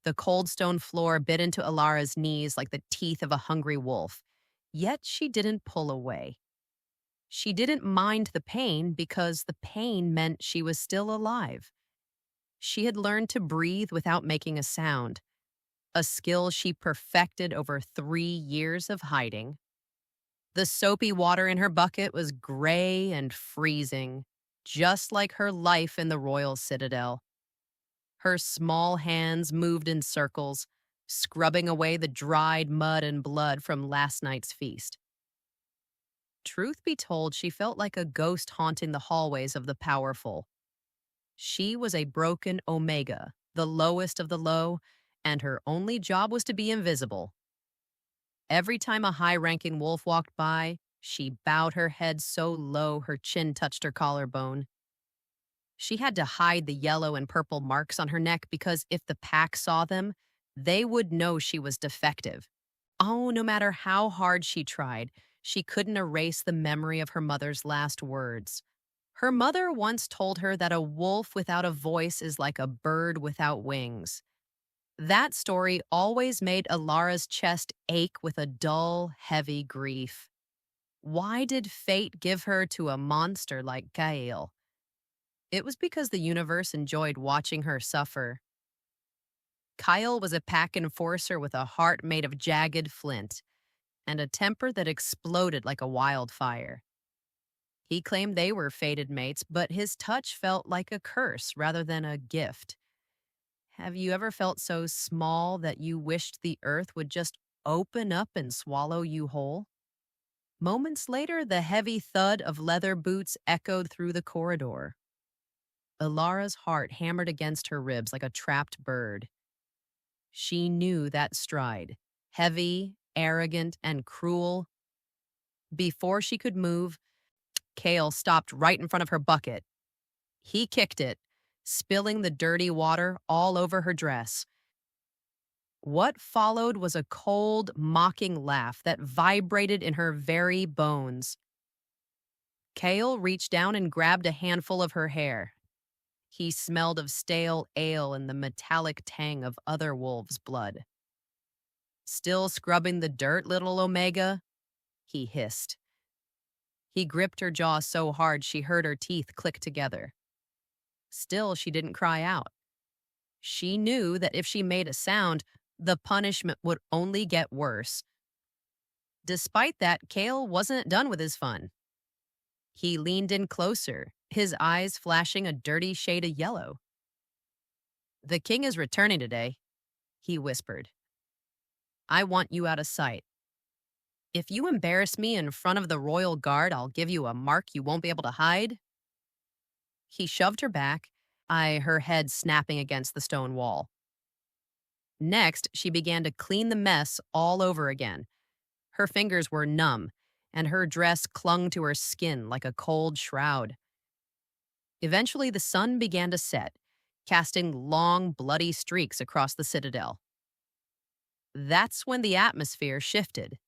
The cold stone floor bit into Alara's knees like the teeth of a hungry wolf. Yet she didn't pull away. She didn't mind the pain because the pain meant she was still alive. She had learned to breathe without making a sound, a skill she perfected over 3 years of hiding. The soapy water in her bucket was gray and freezing, just like her life in the royal citadel. Her small hands moved in circles, scrubbing away the dried mud and blood from last night's feast. Truth be told, she felt like a ghost haunting the hallways of the powerful. She was a broken omega, the lowest of the low, and her only job was to be invisible. Every time a high-ranking wolf walked by, she bowed her head so low her chin touched her collarbone. She had to hide the yellow and purple marks on her neck because if the pack saw them, they would know she was defective. Oh, no matter how hard she tried, she couldn't erase the memory of her mother's last words. Her mother once told her that a wolf without a voice is like a bird without wings. That story always made Alara's chest ache with a dull, heavy grief. Why did fate give her to a monster like Kael? It was because the universe enjoyed watching her suffer. Kyle was a pack enforcer with a heart made of jagged flint and a temper that exploded like a wildfire. He claimed they were fated mates, but his touch felt like a curse rather than a gift. Have you ever felt so small that you wished the earth would just open up and swallow you whole? Moments later, the heavy thud of leather boots echoed through the corridor. Alara's heart hammered against her ribs like a trapped bird. She knew that stride, heavy, arrogant, and cruel. Before she could move, Kale stopped right in front of her bucket. He kicked it, spilling the dirty water all over her dress. What followed was a cold, mocking laugh that vibrated in her very bones. Kale reached down and grabbed a handful of her hair. He smelled of stale ale and the metallic tang of other wolves' blood. Still scrubbing the dirt, little Omega? He hissed. He gripped her jaw so hard she heard her teeth click together. Still, she didn't cry out. She knew that if she made a sound, the punishment would only get worse. Despite that, Kale wasn't done with his fun. He leaned in closer, his eyes flashing a dirty shade of yellow. "The king is returning today," he whispered. "I want you out of sight. If you embarrass me in front of the royal guard, I'll give you a mark you won't be able to hide." He shoved her back, her head snapping against the stone wall. Next, she began to clean the mess all over again. Her fingers were numb, and her dress clung to her skin like a cold shroud. Eventually, the sun began to set, casting long, bloody streaks across the citadel. That's when the atmosphere shifted.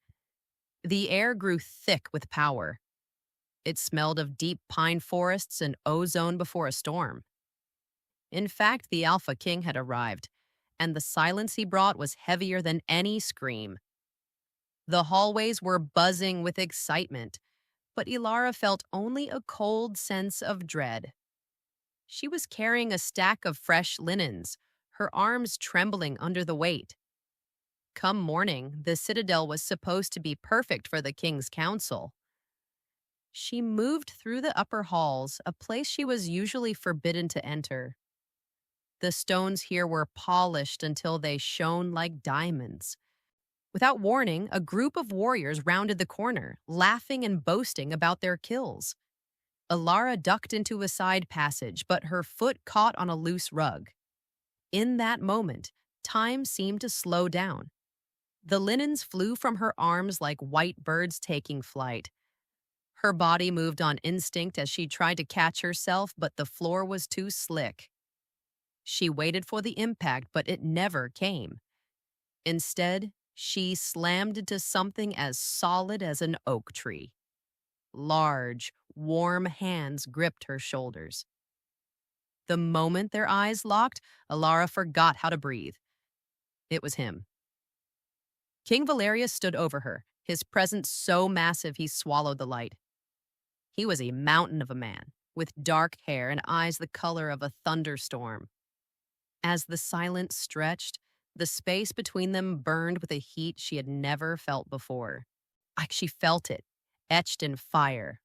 The air grew thick with power. It smelled of deep pine forests and ozone before a storm. In fact, the Alpha King had arrived, and the silence he brought was heavier than any scream. The hallways were buzzing with excitement, but Ilara felt only a cold sense of dread. She was carrying a stack of fresh linens, her arms trembling under the weight. Come morning, the citadel was supposed to be perfect for the king's council. She moved through the upper halls, a place she was usually forbidden to enter. The stones here were polished until they shone like diamonds. Without warning, a group of warriors rounded the corner, laughing and boasting about their kills. Alara ducked into a side passage, but her foot caught on a loose rug. In that moment, time seemed to slow down. The linens flew from her arms like white birds taking flight. Her body moved on instinct as she tried to catch herself, but the floor was too slick. She waited for the impact, but it never came. Instead, she slammed into something as solid as an oak tree. Large, warm hands gripped her shoulders. The moment their eyes locked, Alara forgot how to breathe. It was him. King Valerius stood over her, his presence so massive he swallowed the light. He was a mountain of a man, with dark hair and eyes the color of a thunderstorm. As the silence stretched, the space between them burned with a heat she had never felt before. Like she felt it, etched in fire.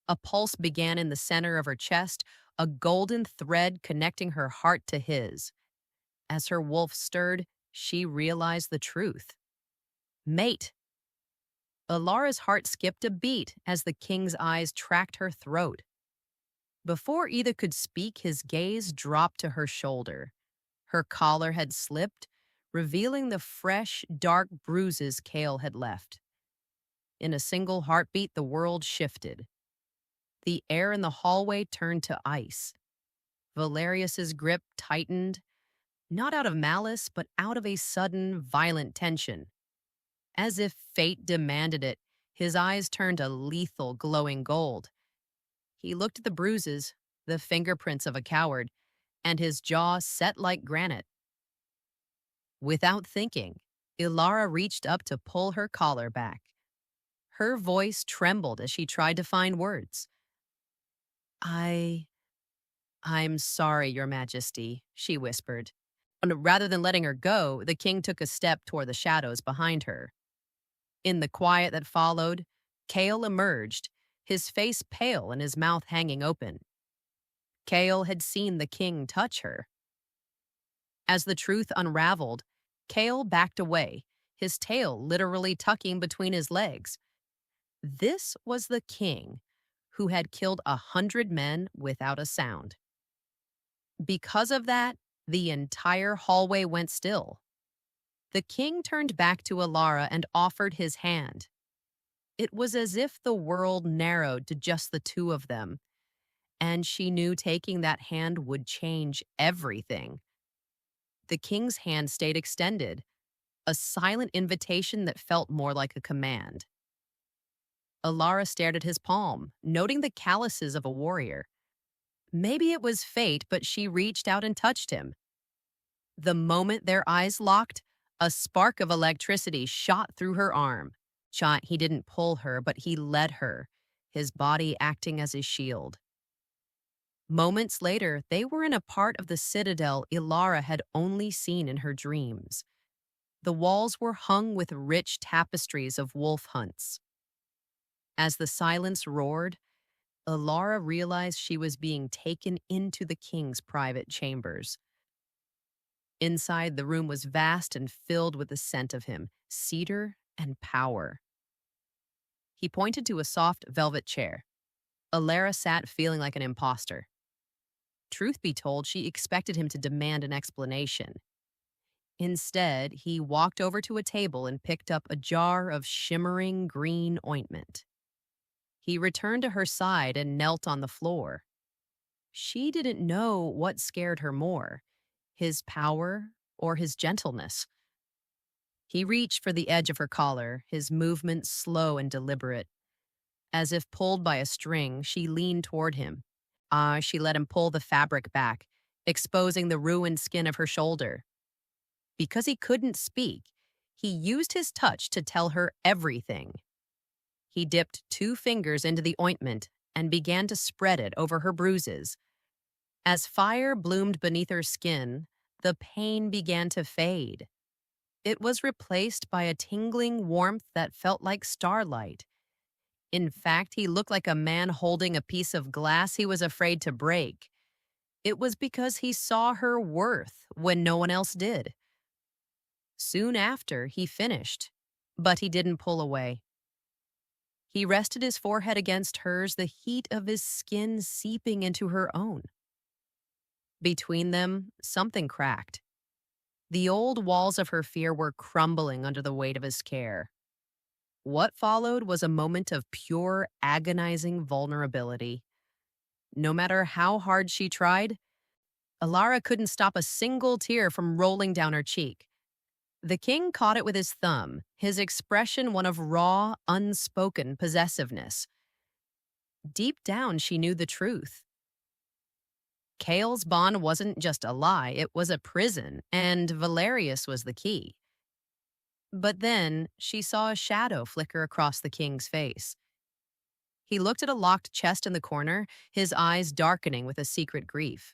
A pulse began in the center of her chest, a golden thread connecting her heart to his. As her wolf stirred, she realized the truth. Mate! Alara's heart skipped a beat as the king's eyes tracked her throat. Before either could speak, his gaze dropped to her shoulder. Her collar had slipped, revealing the fresh, dark bruises Kale had left. In a single heartbeat, the world shifted. The air in the hallway turned to ice. Valerius's grip tightened, not out of malice, but out of a sudden, violent tension. As if fate demanded it, his eyes turned a lethal, glowing gold. He looked at the bruises, the fingerprints of a coward, and his jaw set like granite. Without thinking, Ilara reached up to pull her collar back. Her voice trembled as she tried to find words. I'm sorry, Your Majesty, she whispered. And rather than letting her go, the king took a step toward the shadows behind her. In the quiet that followed, Kale emerged, his face pale and his mouth hanging open. Kale had seen the king touch her. As the truth unraveled, Kale backed away, his tail literally tucking between his legs. This was the king, who had killed 100 men without a sound. Because of that, the entire hallway went still. The king turned back to Alara and offered his hand. It was as if the world narrowed to just the two of them, and she knew taking that hand would change everything. The king's hand stayed extended, a silent invitation that felt more like a command. Alara stared at his palm, noting the calluses of a warrior. Maybe it was fate, but she reached out and touched him. The moment their eyes locked, a spark of electricity shot through her arm. He didn't pull her, but he led her, his body acting as a shield. Moments later, they were in a part of the citadel Ilara had only seen in her dreams. The walls were hung with rich tapestries of wolf hunts. As the silence roared, Ilara realized she was being taken into the king's private chambers. Inside, the room was vast and filled with the scent of him, cedar and power. He pointed to a soft velvet chair. Alara sat feeling like an imposter. Truth be told, she expected him to demand an explanation. Instead, he walked over to a table and picked up a jar of shimmering green ointment. He returned to her side and knelt on the floor. She didn't know what scared her more, his power or his gentleness. He reached for the edge of her collar, his movement slow and deliberate. As if pulled by a string, she leaned toward him. She let him pull the fabric back, exposing the ruined skin of her shoulder. Because he couldn't speak, he used his touch to tell her everything. He dipped 2 fingers into the ointment and began to spread it over her bruises. As fire bloomed beneath her skin, the pain began to fade. It was replaced by a tingling warmth that felt like starlight. In fact, he looked like a man holding a piece of glass he was afraid to break. It was because he saw her worth when no one else did. Soon after, he finished, but he didn't pull away. He rested his forehead against hers, the heat of his skin seeping into her own. Between them, something cracked. The old walls of her fear were crumbling under the weight of his care. What followed was a moment of pure, agonizing vulnerability. No matter how hard she tried, Alara couldn't stop a single tear from rolling down her cheek. The king caught it with his thumb, his expression one of raw, unspoken possessiveness. Deep down, she knew the truth. Kale's bond wasn't just a lie, it was a prison, and Valerius was the key. But then she saw a shadow flicker across the king's face. He looked at a locked chest in the corner, his eyes darkening with a secret grief.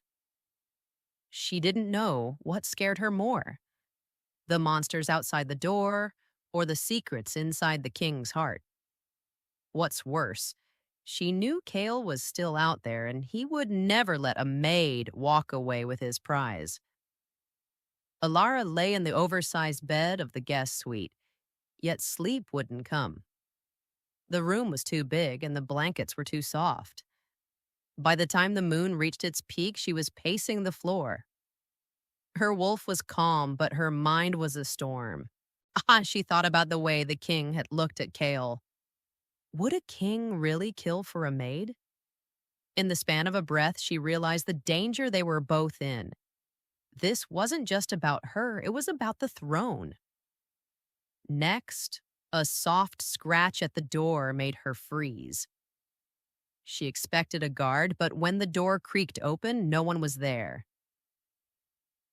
She didn't know what scared her more, the monsters outside the door or the secrets inside the king's heart. What's worse, she knew Kale was still out there and he would never let a maid walk away with his prize. Alara lay in the oversized bed of the guest suite, yet sleep wouldn't come. The room was too big and the blankets were too soft. By the time the moon reached its peak, she was pacing the floor. Her wolf was calm, but her mind was a storm. She thought about the way the king had looked at Kale. Would a king really kill for a maid? In the span of a breath, she realized the danger they were both in. This wasn't just about her, it was about the throne. Next, a soft scratch at the door made her freeze. She expected a guard, but when the door creaked open, no one was there.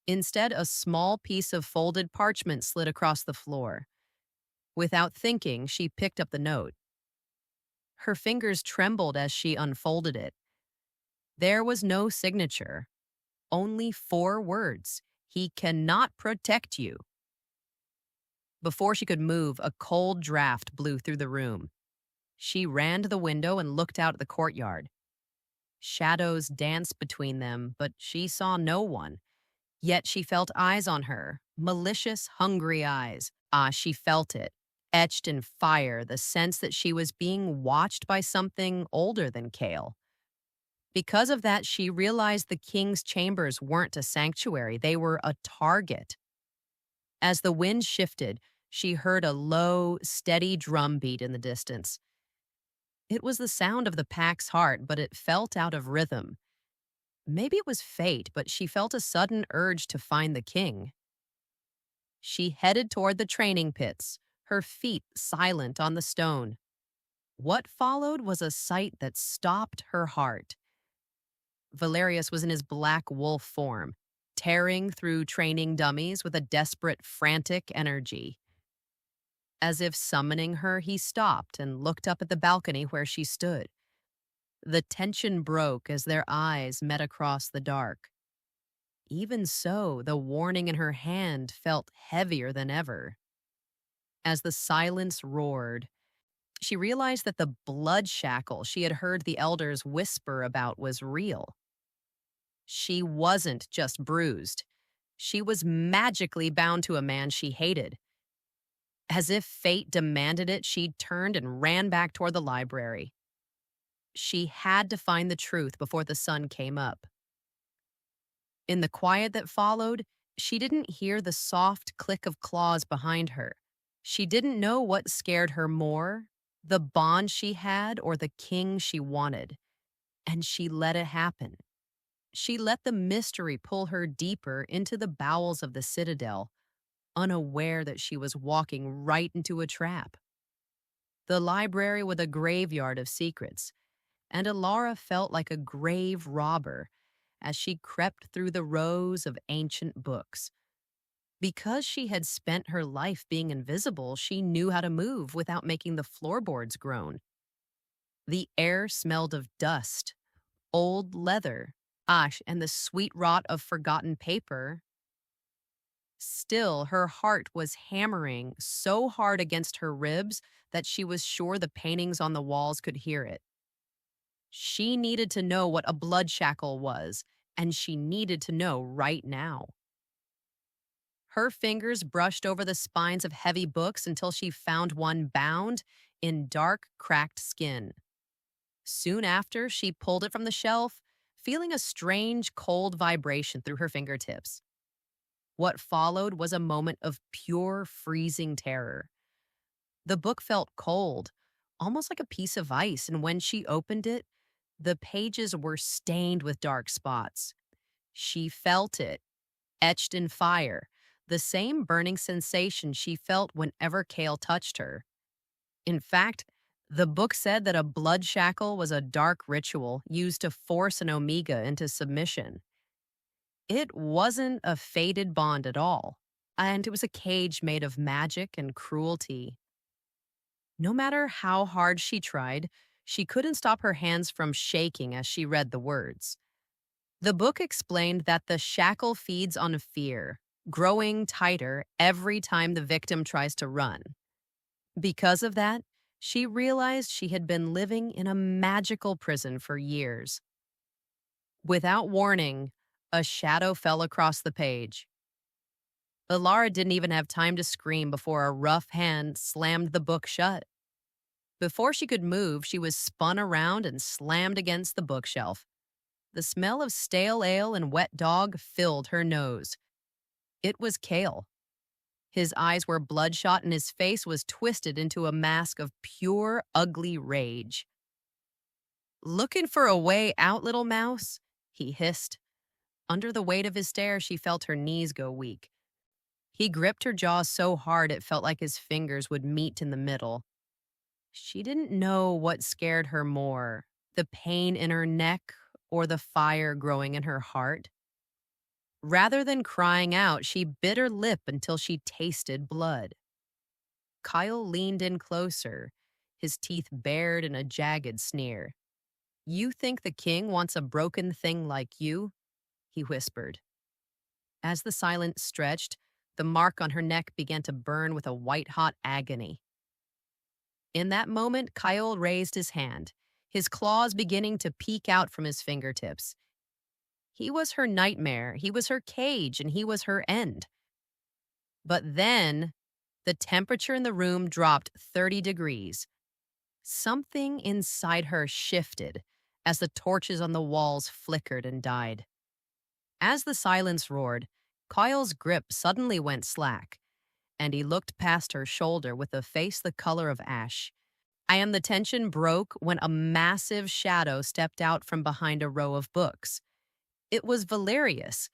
Instead, a small piece of folded parchment slid across the floor. Without thinking, she picked up the note. Her fingers trembled as she unfolded it. There was no signature, only 4 words. He cannot protect you. Before she could move, a cold draft blew through the room. She ran to the window and looked out at the courtyard. Shadows danced between them, but she saw no one. Yet she felt eyes on her, malicious, hungry eyes. She felt it, etched in fire, the sense that she was being watched by something older than Kale. Because of that, she realized the king's chambers weren't a sanctuary, they were a target. As the wind shifted, she heard a low, steady drumbeat in the distance. It was the sound of the pack's heart, but it felt out of rhythm. Maybe it was fate, but she felt a sudden urge to find the king. She headed toward the training pits, her feet silent on the stone. What followed was a sight that stopped her heart. Valerius was in his black wolf form, tearing through training dummies with a desperate, frantic energy. As if summoning her, he stopped and looked up at the balcony where she stood. The tension broke as their eyes met across the dark. Even so, the warning in her hand felt heavier than ever. As the silence roared, she realized that the blood shackle she had heard the elders whisper about was real. She wasn't just bruised. She was magically bound to a man she hated. As if fate demanded it, she turned and ran back toward the library. She had to find the truth before the sun came up. In the quiet that followed, she didn't hear the soft click of claws behind her. She didn't know what scared her more, the bond she had or the king she wanted. And she let it happen. She let the mystery pull her deeper into the bowels of the citadel, unaware that she was walking right into a trap. The library was a graveyard of secrets, and Alara felt like a grave robber as she crept through the rows of ancient books. Because she had spent her life being invisible, she knew how to move without making the floorboards groan. The air smelled of dust, old leather, ash, and the sweet rot of forgotten paper. Still, her heart was hammering so hard against her ribs that she was sure the paintings on the walls could hear it. She needed to know what a blood shackle was, and she needed to know right now. Her fingers brushed over the spines of heavy books until she found one bound in dark, cracked skin. Soon after, she pulled it from the shelf, feeling a strange, cold vibration through her fingertips. What followed was a moment of pure, freezing terror. The book felt cold, almost like a piece of ice, and when she opened it, the pages were stained with dark spots. She felt it, etched in fire, the same burning sensation she felt whenever Kale touched her. In fact, The book said that a blood shackle was a dark ritual used to force an Omega into submission. It wasn't a fated bond at all, and it was a cage made of magic and cruelty. No matter how hard she tried, she couldn't stop her hands from shaking as she read the words. The book explained that the shackle feeds on fear, growing tighter every time the victim tries to run. Because of that, she realized she had been living in a magical prison for years. Without warning, a shadow fell across the page. Alara didn't even have time to scream before a rough hand slammed the book shut. Before she could move, she was spun around and slammed against the bookshelf. The smell of stale ale and wet dog filled her nose. It was Kale. His eyes were bloodshot and his face was twisted into a mask of pure, ugly rage. "Looking for a way out, little mouse?" he hissed. Under the weight of his stare, she felt her knees go weak. He gripped her jaw so hard it felt like his fingers would meet in the middle. She didn't know what scared her more, the pain in her neck or the fire growing in her heart. Rather than crying out, she bit her lip until she tasted blood. Kyle leaned in closer, his teeth bared in a jagged sneer. "You think the king wants a broken thing like you?" he whispered. As the silence stretched, the mark on her neck began to burn with a white-hot agony. In that moment, Kyle raised his hand, his claws beginning to peek out from his fingertips. He was her nightmare, he was her cage, and he was her end. But then, the temperature in the room dropped 30 degrees. Something inside her shifted as the torches on the walls flickered and died. As the silence roared, Kyle's grip suddenly went slack, and he looked past her shoulder with a face the color of ash. The tension broke when a massive shadow stepped out from behind a row of books. It was Valerius.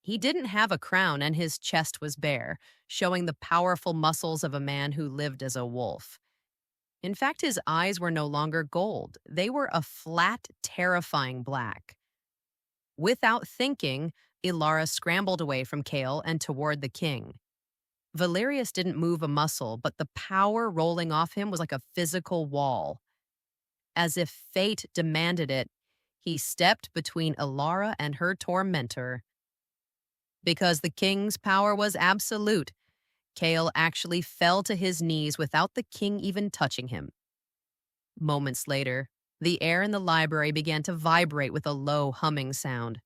He didn't have a crown and his chest was bare, showing the powerful muscles of a man who lived as a wolf. In fact, his eyes were no longer gold. They were a flat, terrifying black. Without thinking, Ilara scrambled away from Kale and toward the king. Valerius didn't move a muscle, but the power rolling off him was like a physical wall. As if fate demanded it, he stepped between Ilara and her tormentor. Because the king's power was absolute, Kale actually fell to his knees without the king even touching him. Moments later, the air in the library began to vibrate with a low humming sound.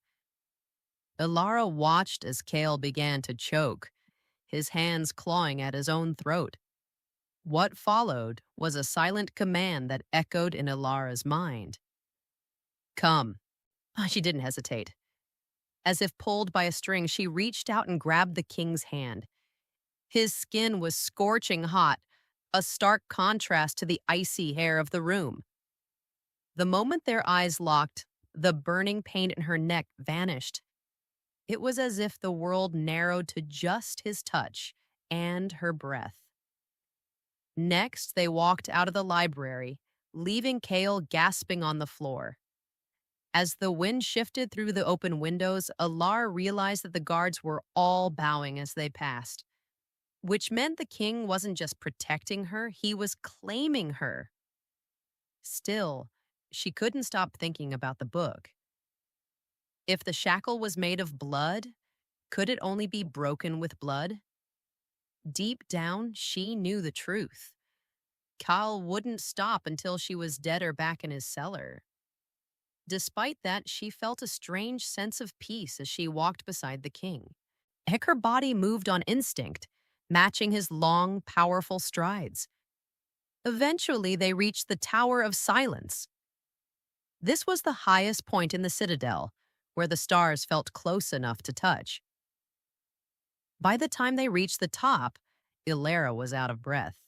Ilara watched as Kale began to choke, his hands clawing at his own throat. What followed was a silent command that echoed in Ilara's mind. "Come." She didn't hesitate. As if pulled by a string, she reached out and grabbed the king's hand. His skin was scorching hot, a stark contrast to the icy air of the room. The moment their eyes locked, the burning pain in her neck vanished. It was as if the world narrowed to just his touch and her breath. Next, they walked out of the library, leaving Kale gasping on the floor. As the wind shifted through the open windows, Alar realized that the guards were all bowing as they passed, which meant the king wasn't just protecting her, he was claiming her. Still, she couldn't stop thinking about the book. If the shackle was made of blood, could it only be broken with blood? Deep down, she knew the truth. Kyle wouldn't stop until she was dead or back in his cellar. Despite that, she felt a strange sense of peace as she walked beside the king. Her body moved on instinct, matching his long, powerful strides. Eventually, they reached the Tower of Silence. This was the highest point in the citadel, where the stars felt close enough to touch. By the time they reached the top, Ilara was out of breath.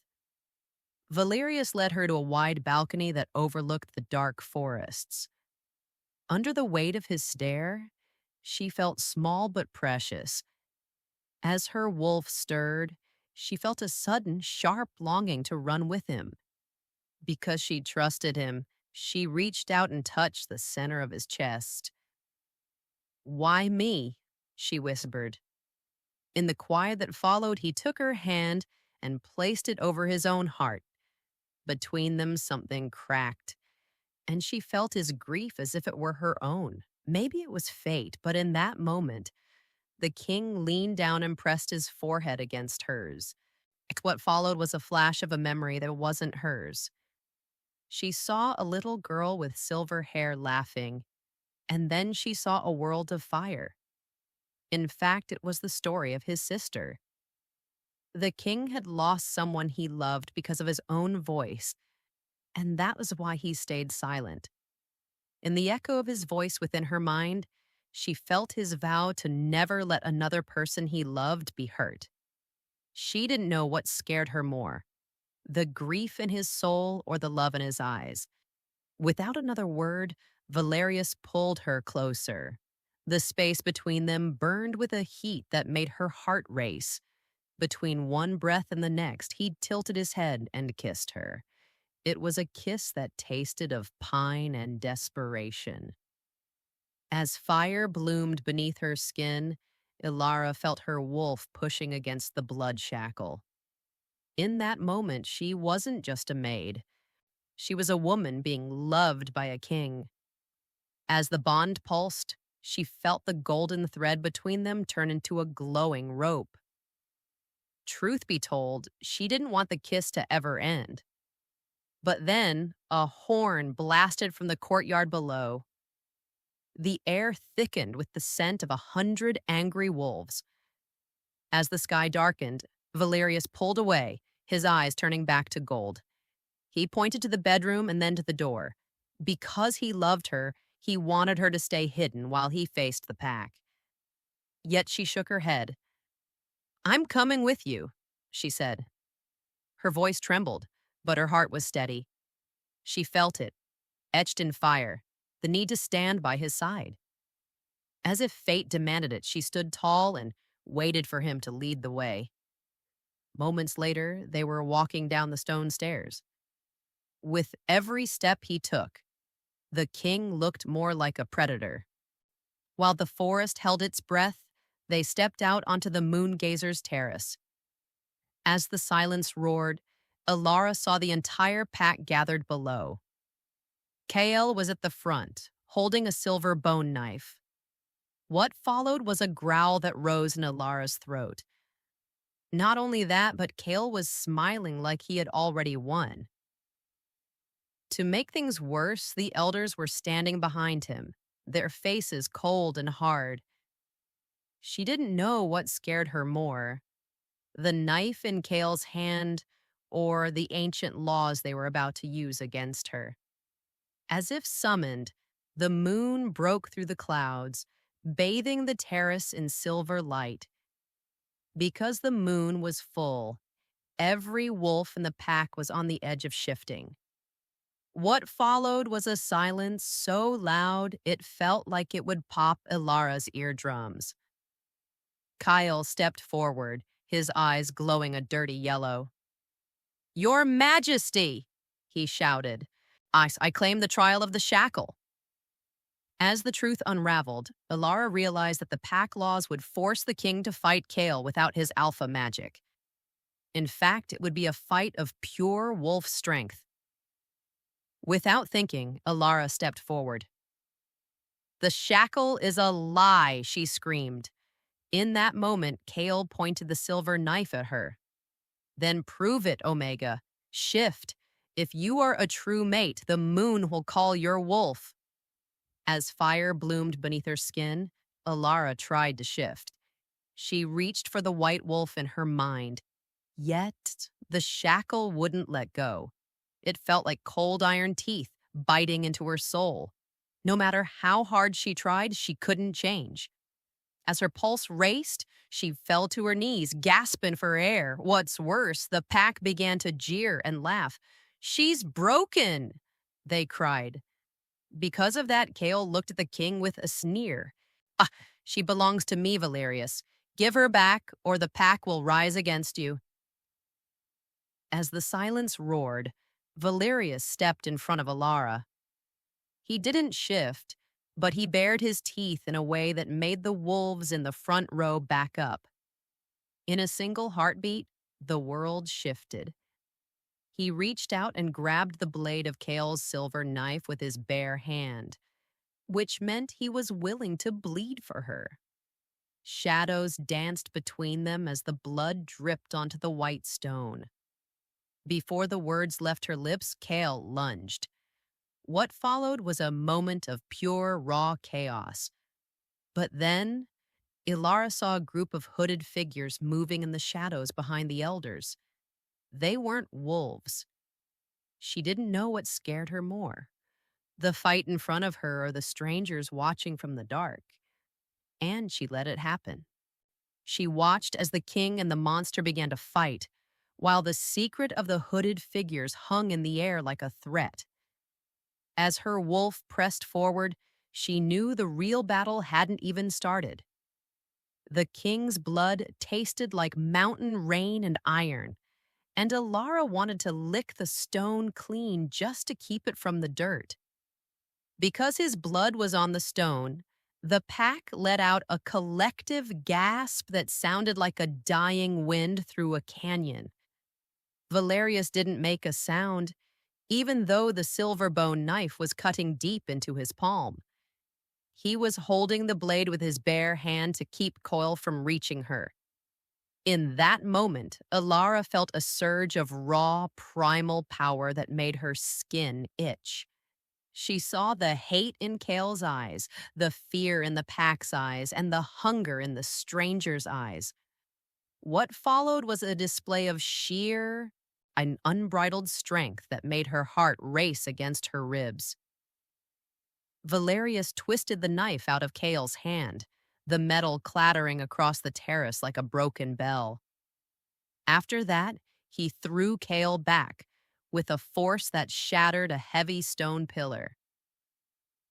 Valerius led her to a wide balcony that overlooked the dark forests. Under the weight of his stare, she felt small but precious. As her wolf stirred, she felt a sudden, sharp longing to run with him. Because she trusted him, she reached out and touched the center of his chest. Why me? She whispered. In the quiet that followed, he took her hand and placed it over his own heart. Between them, something cracked, and she felt his grief as if it were her own. Maybe it was fate, but in that moment, the king leaned down and pressed his forehead against hers. What followed was a flash of a memory that wasn't hers. She saw a little girl with silver hair laughing, and then she saw a world of fire. In fact, it was the story of his sister. The king had lost someone he loved because of his own voice, and that was why he stayed silent. In the echo of his voice within her mind, she felt his vow to never let another person he loved be hurt. She didn't know what scared her more, the grief in his soul or the love in his eyes. Without another word, Valerius pulled her closer. The space between them burned with a heat that made her heart race. Between one breath and the next, he tilted his head and kissed her. It was a kiss that tasted of pine and desperation. As fire bloomed beneath her skin, Ilara felt her wolf pushing against the blood shackle. In that moment, she wasn't just a maid. She was a woman being loved by a king. As the bond pulsed, she felt the golden thread between them turn into a glowing rope. Truth be told, she didn't want the kiss to ever end. But then, a horn blasted from the courtyard below. The air thickened with the scent of 100 angry wolves. As the sky darkened, Valerius pulled away, his eyes turning back to gold. He pointed to the bedroom and then to the door. Because he loved her, he wanted her to stay hidden while he faced the pack. Yet she shook her head. "I'm coming with you," she said. Her voice trembled, but her heart was steady. She felt it, etched in fire, the need to stand by his side. As if fate demanded it, she stood tall and waited for him to lead the way. Moments later, they were walking down the stone stairs. With every step he took, the king looked more like a predator. While the forest held its breath, they stepped out onto the moon-gazer's terrace. As the silence roared, Ilara saw the entire pack gathered below. Kael was at the front, holding a silver bone knife. What followed was a growl that rose in Ilara's throat. Not only that, but Kael was smiling like he had already won. To make things worse, the elders were standing behind him, their faces cold and hard. She didn't know what scared her more, the knife in Kael's hand or the ancient laws they were about to use against her. As if summoned, the moon broke through the clouds, bathing the terrace in silver light. Because the moon was full, every wolf in the pack was on the edge of shifting. What followed was a silence so loud it felt like it would pop Ilara's eardrums. Kyle stepped forward, his eyes glowing a dirty yellow. "Your Majesty!" he shouted. I claim the trial of the shackle." As the truth unraveled, Ilara realized that the pack laws would force the king to fight Kael without his alpha magic. In fact, it would be a fight of pure wolf strength. Without thinking, Ilara stepped forward. "The shackle is a lie," she screamed. In that moment, Kael pointed the silver knife at her. "Then prove it, Omega. Shift. If you are a true mate, the moon will call your wolf." As fire bloomed beneath her skin, Ilara tried to shift. She reached for the white wolf in her mind. Yet, the shackle wouldn't let go. It felt like cold iron teeth biting into her soul. No matter how hard she tried, she couldn't change. As her pulse raced, she fell to her knees, gasping for air. What's worse, the pack began to jeer and laugh. "She's broken!" they cried. Because of that, Kael looked at the king with a sneer. "Ah, she belongs to me, Valerius. Give her back, or the pack will rise against you." As the silence roared, Valerius stepped in front of Alara. He didn't shift, but he bared his teeth in a way that made the wolves in the front row back up. In a single heartbeat, the world shifted. He reached out and grabbed the blade of Kale's silver knife with his bare hand, which meant he was willing to bleed for her. Shadows danced between them as the blood dripped onto the white stone. Before the words left her lips, Kale lunged. What followed was a moment of pure, raw chaos. But then, Ilara saw a group of hooded figures moving in the shadows behind the elders. They weren't wolves. She didn't know what scared her more, the fight in front of her or the strangers watching from the dark. And she let it happen. She watched as the king and the monster began to fight, while the secret of the hooded figures hung in the air like a threat. As her wolf pressed forward, she knew the real battle hadn't even started. The king's blood tasted like mountain rain and iron, and Alara wanted to lick the stone clean just to keep it from the dirt. Because his blood was on the stone, the pack let out a collective gasp that sounded like a dying wind through a canyon. Valerius didn't make a sound, even though the silver bone knife was cutting deep into his palm. He was holding the blade with his bare hand to keep Coil from reaching her. In that moment, Alara felt a surge of raw, primal power that made her skin itch. She saw the hate in Kale's eyes, the fear in the pack's eyes, and the hunger in the stranger's eyes. What followed was a display of sheer and unbridled strength that made her heart race against her ribs. Valerius twisted the knife out of Kale's hand, the metal clattering across the terrace like a broken bell. After that, he threw Kale back with a force that shattered a heavy stone pillar.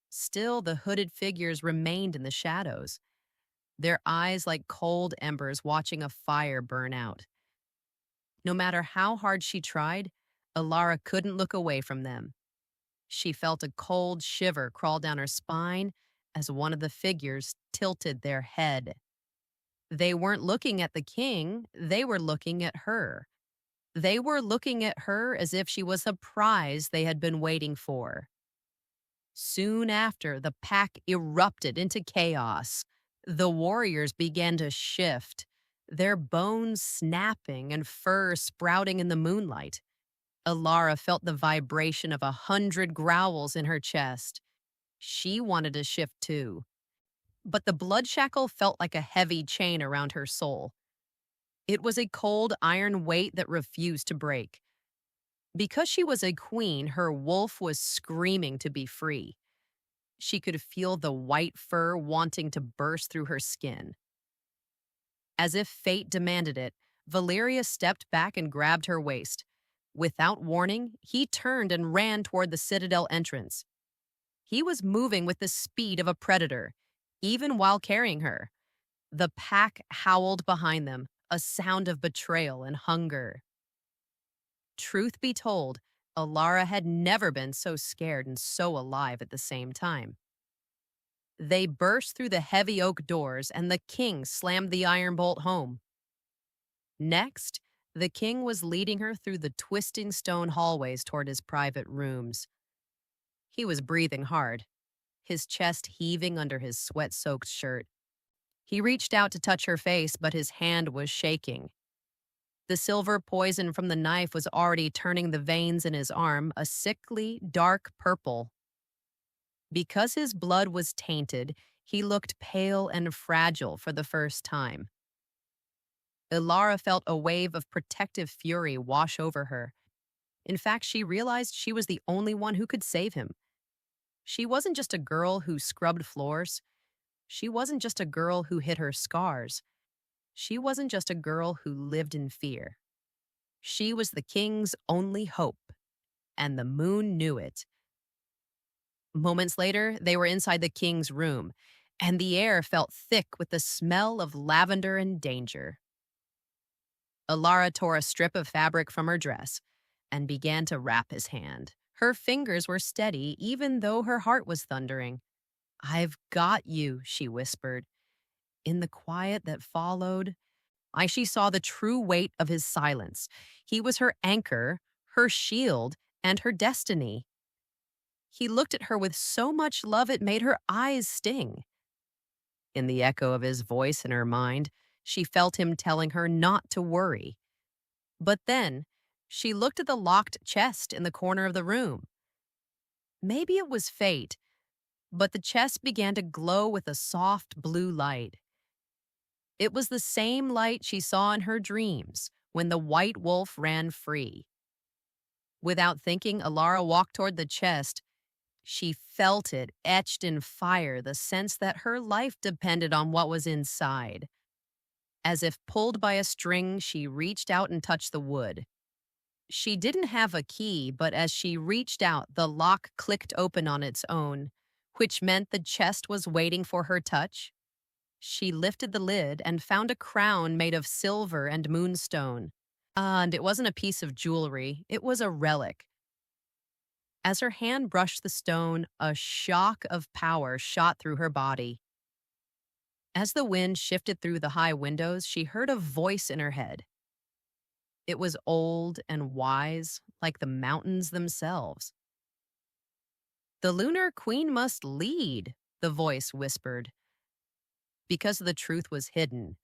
Still, the hooded figures remained in the shadows, their eyes like cold embers watching a fire burn out. No matter how hard she tried, Alara couldn't look away from them. She felt a cold shiver crawl down her spine as one of the figures tilted their head. They weren't looking at the king, they were looking at her. They were looking at her as if she was a prize they had been waiting for. Soon after, the pack erupted into chaos. The warriors began to shift, their bones snapping and fur sprouting in the moonlight. Alara felt the vibration of 100 growls in her chest. She wanted to shift too. But the blood shackle felt like a heavy chain around her soul. It was a cold iron weight that refused to break. Because she was a queen, her wolf was screaming to be free. She could feel the white fur wanting to burst through her skin. As if fate demanded it, Valeria stepped back and grabbed her waist. Without warning, he turned and ran toward the citadel entrance. He was moving with the speed of a predator, even while carrying her. The pack howled behind them, a sound of betrayal and hunger. Truth be told, Alara had never been so scared and so alive at the same time. They burst through the heavy oak doors, and the king slammed the iron bolt home. Next, the king was leading her through the twisting stone hallways toward his private rooms. He was breathing hard, his chest heaving under his sweat-soaked shirt. He reached out to touch her face, but his hand was shaking. The silver poison from the knife was already turning the veins in his arm a sickly, dark purple. Because his blood was tainted, he looked pale and fragile for the first time. Ilara felt a wave of protective fury wash over her. In fact, she realized she was the only one who could save him. She wasn't just a girl who scrubbed floors. She wasn't just a girl who hid her scars. She wasn't just a girl who lived in fear. She was the king's only hope, and the moon knew it. Moments later, they were inside the king's room, and the air felt thick with the smell of lavender and danger. Alara tore a strip of fabric from her dress, and began to wrap his hand. Her fingers were steady, even though her heart was thundering. "I've got you," she whispered. In the quiet that followed, she saw the true weight of his silence. He was her anchor, her shield, and her destiny. He looked at her with so much love it made her eyes sting. In the echo of his voice in her mind, she felt him telling her not to worry. But then, she looked at the locked chest in the corner of the room. Maybe it was fate, but the chest began to glow with a soft blue light. It was the same light she saw in her dreams when the white wolf ran free. Without thinking, Alara walked toward the chest. She felt it etched in fire, the sense that her life depended on what was inside. As if pulled by a string, she reached out and touched the wood. She didn't have a key, but as she reached out, the lock clicked open on its own, which meant the chest was waiting for her touch. She lifted the lid and found a crown made of silver and moonstone. And it wasn't a piece of jewelry, it was a relic. As her hand brushed the stone, a shock of power shot through her body. As the wind shifted through the high windows, she heard a voice in her head. It was old and wise, like the mountains themselves. "The Lunar Queen must lead," the voice whispered. Because the truth was hidden,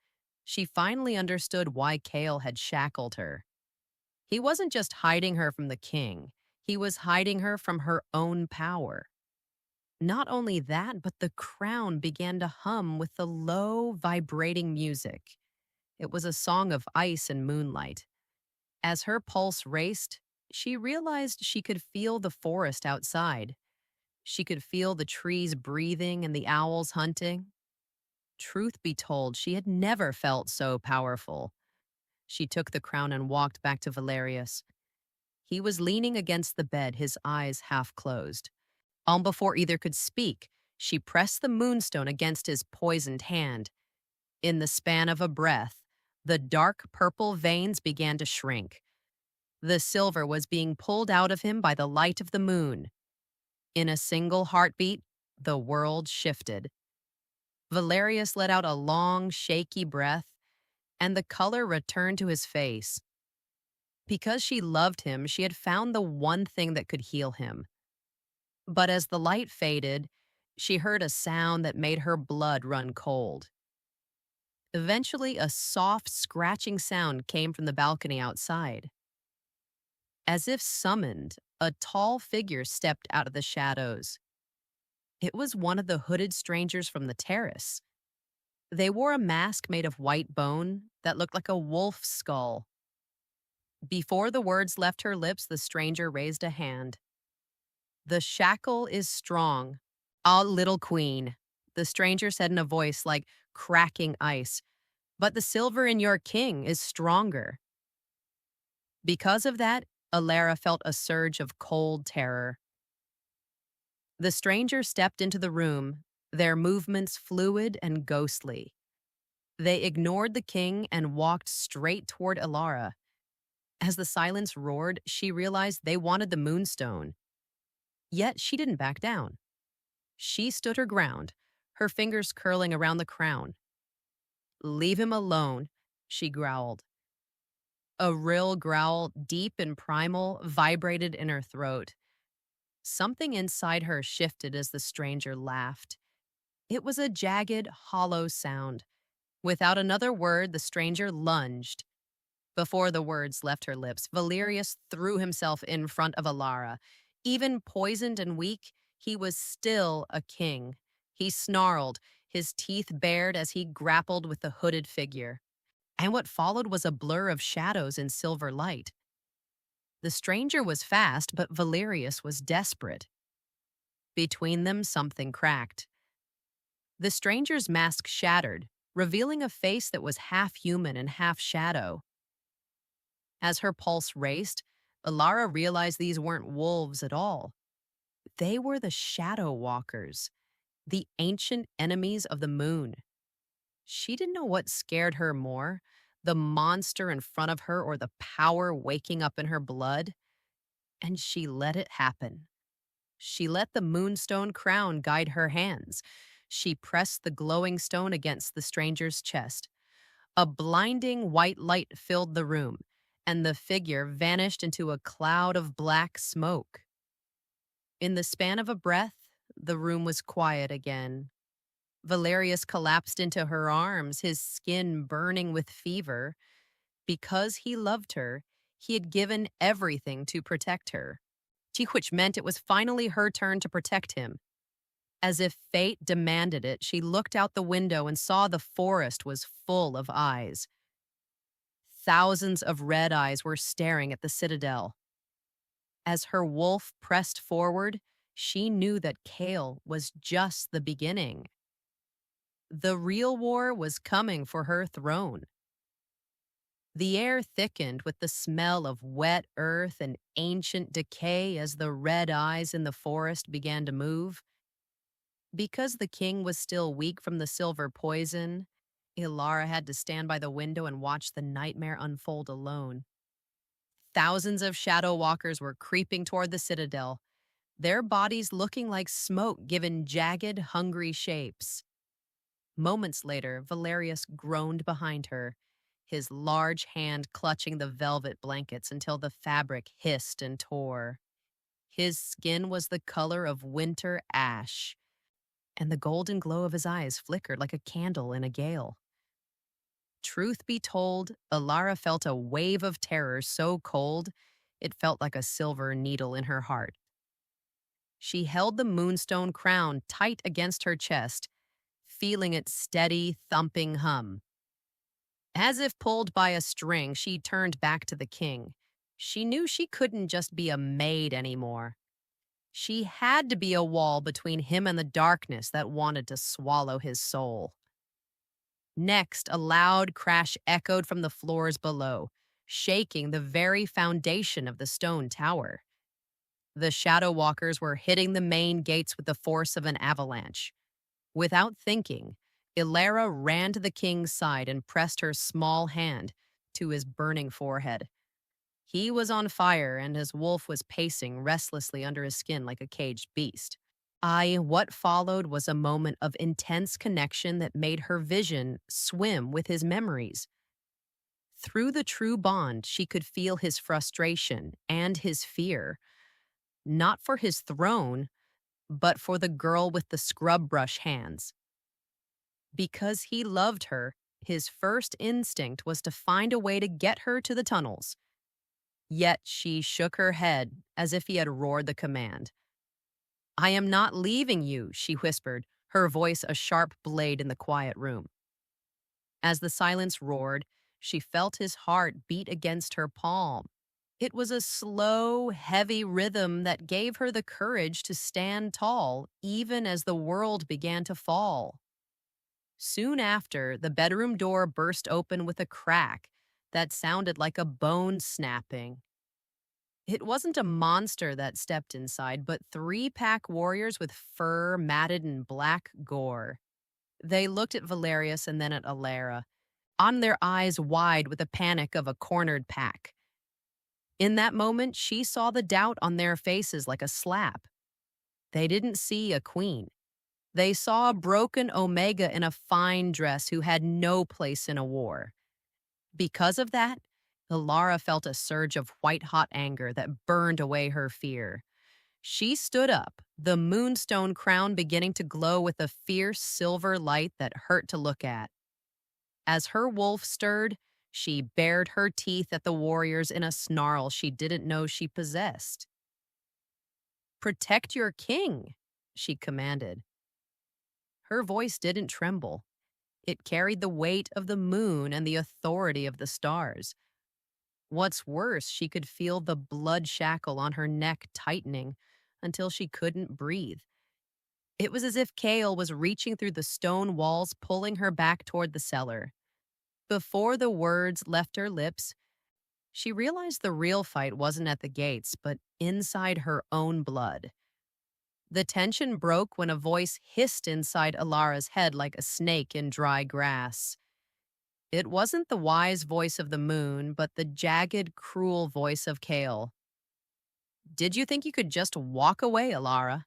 she finally understood why Kale had shackled her. He wasn't just hiding her from the king, he was hiding her from her own power. Not only that, but the crown began to hum with the low, vibrating music. It was a song of ice and moonlight. As her pulse raced, she realized she could feel the forest outside. She could feel the trees breathing and the owls hunting. Truth be told, she had never felt so powerful. She took the crown and walked back to Valerius. He was leaning against the bed, his eyes half closed. Before either could speak, she pressed the moonstone against his poisoned hand. In the span of a breath, the dark purple veins began to shrink. The silver was being pulled out of him by the light of the moon. In a single heartbeat, the world shifted. Valerius let out a long, shaky breath, and the color returned to his face. Because she loved him, she had found the one thing that could heal him. But as the light faded, she heard a sound that made her blood run cold. Eventually, a soft, scratching sound came from the balcony outside. As if summoned, a tall figure stepped out of the shadows. It was one of the hooded strangers from the terrace. They wore a mask made of white bone that looked like a wolf's skull. Before the words left her lips, the stranger raised a hand. "The shackle is strong, little queen," the stranger said in a voice like cracking ice, "but the silver in your king is stronger." Because of that, Alara felt a surge of cold terror. The stranger stepped into the room, their movements fluid and ghostly. They ignored the king and walked straight toward Alara. As the silence roared, she realized they wanted the moonstone. Yet she didn't back down. She stood her ground, her fingers curling around the crown. "Leave him alone," she growled. A rill growl, deep and primal, vibrated in her throat. Something inside her shifted as the stranger laughed. It was a jagged, hollow sound. Without another word, the stranger lunged. Before the words left her lips, Valerius threw himself in front of Alara. Even poisoned and weak, he was still a king. He snarled, his teeth bared as he grappled with the hooded figure. And what followed was a blur of shadows and silver light. The stranger was fast, but Valerius was desperate. Between them, something cracked. The stranger's mask shattered, revealing a face that was half human and half shadow. As her pulse raced, Alara realized these weren't wolves at all. They were the Shadow Walkers, the ancient enemies of the moon. She didn't know what scared her more, the monster in front of her or the power waking up in her blood. and she let it happen. She let the moonstone crown guide her hands. She pressed the glowing stone against the stranger's chest. A blinding white light filled the room, and the figure vanished into a cloud of black smoke. In the span of a breath, the room was quiet again. Valerius collapsed into her arms, his skin burning with fever. Because he loved her, he had given everything to protect her, which meant it was finally her turn to protect him. As if fate demanded it, she looked out the window and saw the forest was full of eyes. Thousands of red eyes were staring at the citadel. As her wolf pressed forward, she knew that Kale was just the beginning. The real war was coming for her throne. The air thickened with the smell of wet earth and ancient decay as the red eyes in the forest began to move. Because the king was still weak from the silver poison, Ilara had to stand by the window and watch the nightmare unfold alone. Thousands of shadow walkers were creeping toward the citadel, their bodies looking like smoke given jagged, hungry shapes. Moments later, Valerius groaned behind her, his large hand clutching the velvet blankets until the fabric hissed and tore. His skin was the color of winter ash, and the golden glow of his eyes flickered like a candle in a gale. Truth be told, Alara felt a wave of terror so cold it felt like a silver needle in her heart. She held the moonstone crown tight against her chest, feeling its steady, thumping hum. As if pulled by a string, she turned back to the king. She knew she couldn't just be a maid anymore. She had to be a wall between him and the darkness that wanted to swallow his soul. Next, a loud crash echoed from the floors below, shaking the very foundation of the stone tower. The shadow walkers were hitting the main gates with the force of an avalanche. Without thinking, Ilara ran to the king's side and pressed her small hand to his burning forehead. He was on fire, and his wolf was pacing restlessly under his skin like a caged beast. What followed was a moment of intense connection that made her vision swim with his memories. Through the true bond, she could feel his frustration and his fear, not for his throne, but for the girl with the scrub brush hands. Because he loved her, his first instinct was to find a way to get her to the tunnels. Yet she shook her head as if he had roared the command. "I am not leaving you," she whispered, her voice a sharp blade in the quiet room. As the silence roared, she felt his heart beat against her palm. It was a slow, heavy rhythm that gave her the courage to stand tall, even as the world began to fall. Soon after, the bedroom door burst open with a crack that sounded like a bone snapping. It wasn't a monster that stepped inside, but three-pack warriors with fur matted in black gore. They looked at Valerius and then at Alara, on their eyes wide with the panic of a cornered pack. In that moment, she saw the doubt on their faces like a slap. They didn't see a queen. They saw a broken Omega in a fine dress who had no place in a war. Because of that, Ilara felt a surge of white-hot anger that burned away her fear. She stood up, the moonstone crown beginning to glow with a fierce silver light that hurt to look at. As her wolf stirred, she bared her teeth at the warriors in a snarl she didn't know she possessed. "Protect your king," she commanded. Her voice didn't tremble. It carried the weight of the moon and the authority of the stars. What's worse, she could feel the blood shackle on her neck tightening until she couldn't breathe. It was as if Kale was reaching through the stone walls, pulling her back toward the cellar. Before the words left her lips, she realized the real fight wasn't at the gates, but inside her own blood. The tension broke when a voice hissed inside Alara's head like a snake in dry grass. It wasn't the wise voice of the moon, but the jagged, cruel voice of Kale. Did you think you could just walk away, Alara?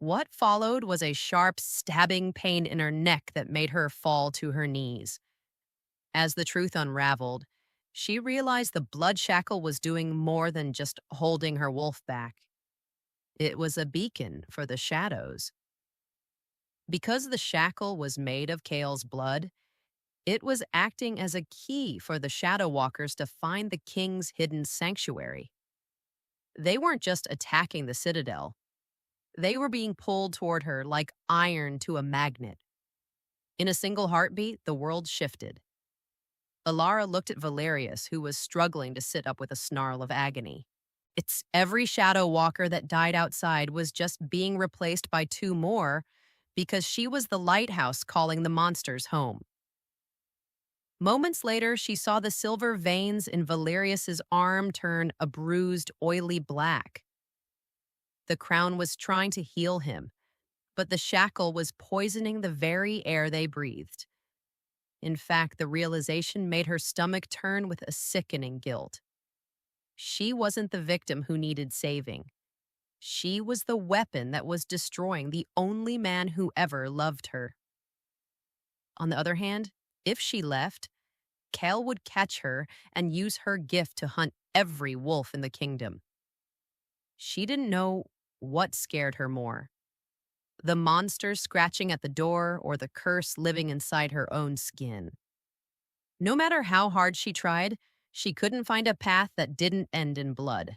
What followed was a sharp, stabbing pain in her neck that made her fall to her knees. As the truth unraveled, she realized the blood shackle was doing more than just holding her wolf back. It was a beacon for the shadows. Because the shackle was made of Kale's blood, it was acting as a key for the shadow walkers to find the king's hidden sanctuary. They weren't just attacking the citadel, they were being pulled toward her like iron to a magnet. In a single heartbeat, the world shifted. Alara looked at Valerius, who was struggling to sit up with a snarl of agony. It's every shadow walker that died outside was just being replaced by two more because she was the lighthouse calling the monsters home. Moments later, she saw the silver veins in Valerius's arm turn a bruised, oily black. The crown was trying to heal him, but the shackle was poisoning the very air they breathed. In fact, the realization made her stomach turn with a sickening guilt. She wasn't the victim who needed saving. She was the weapon that was destroying the only man who ever loved her. On the other hand, if she left, Kel would catch her and use her gift to hunt every wolf in the kingdom. She didn't know what scared her more, the monster scratching at the door or the curse living inside her own skin. No matter how hard she tried, she couldn't find a path that didn't end in blood.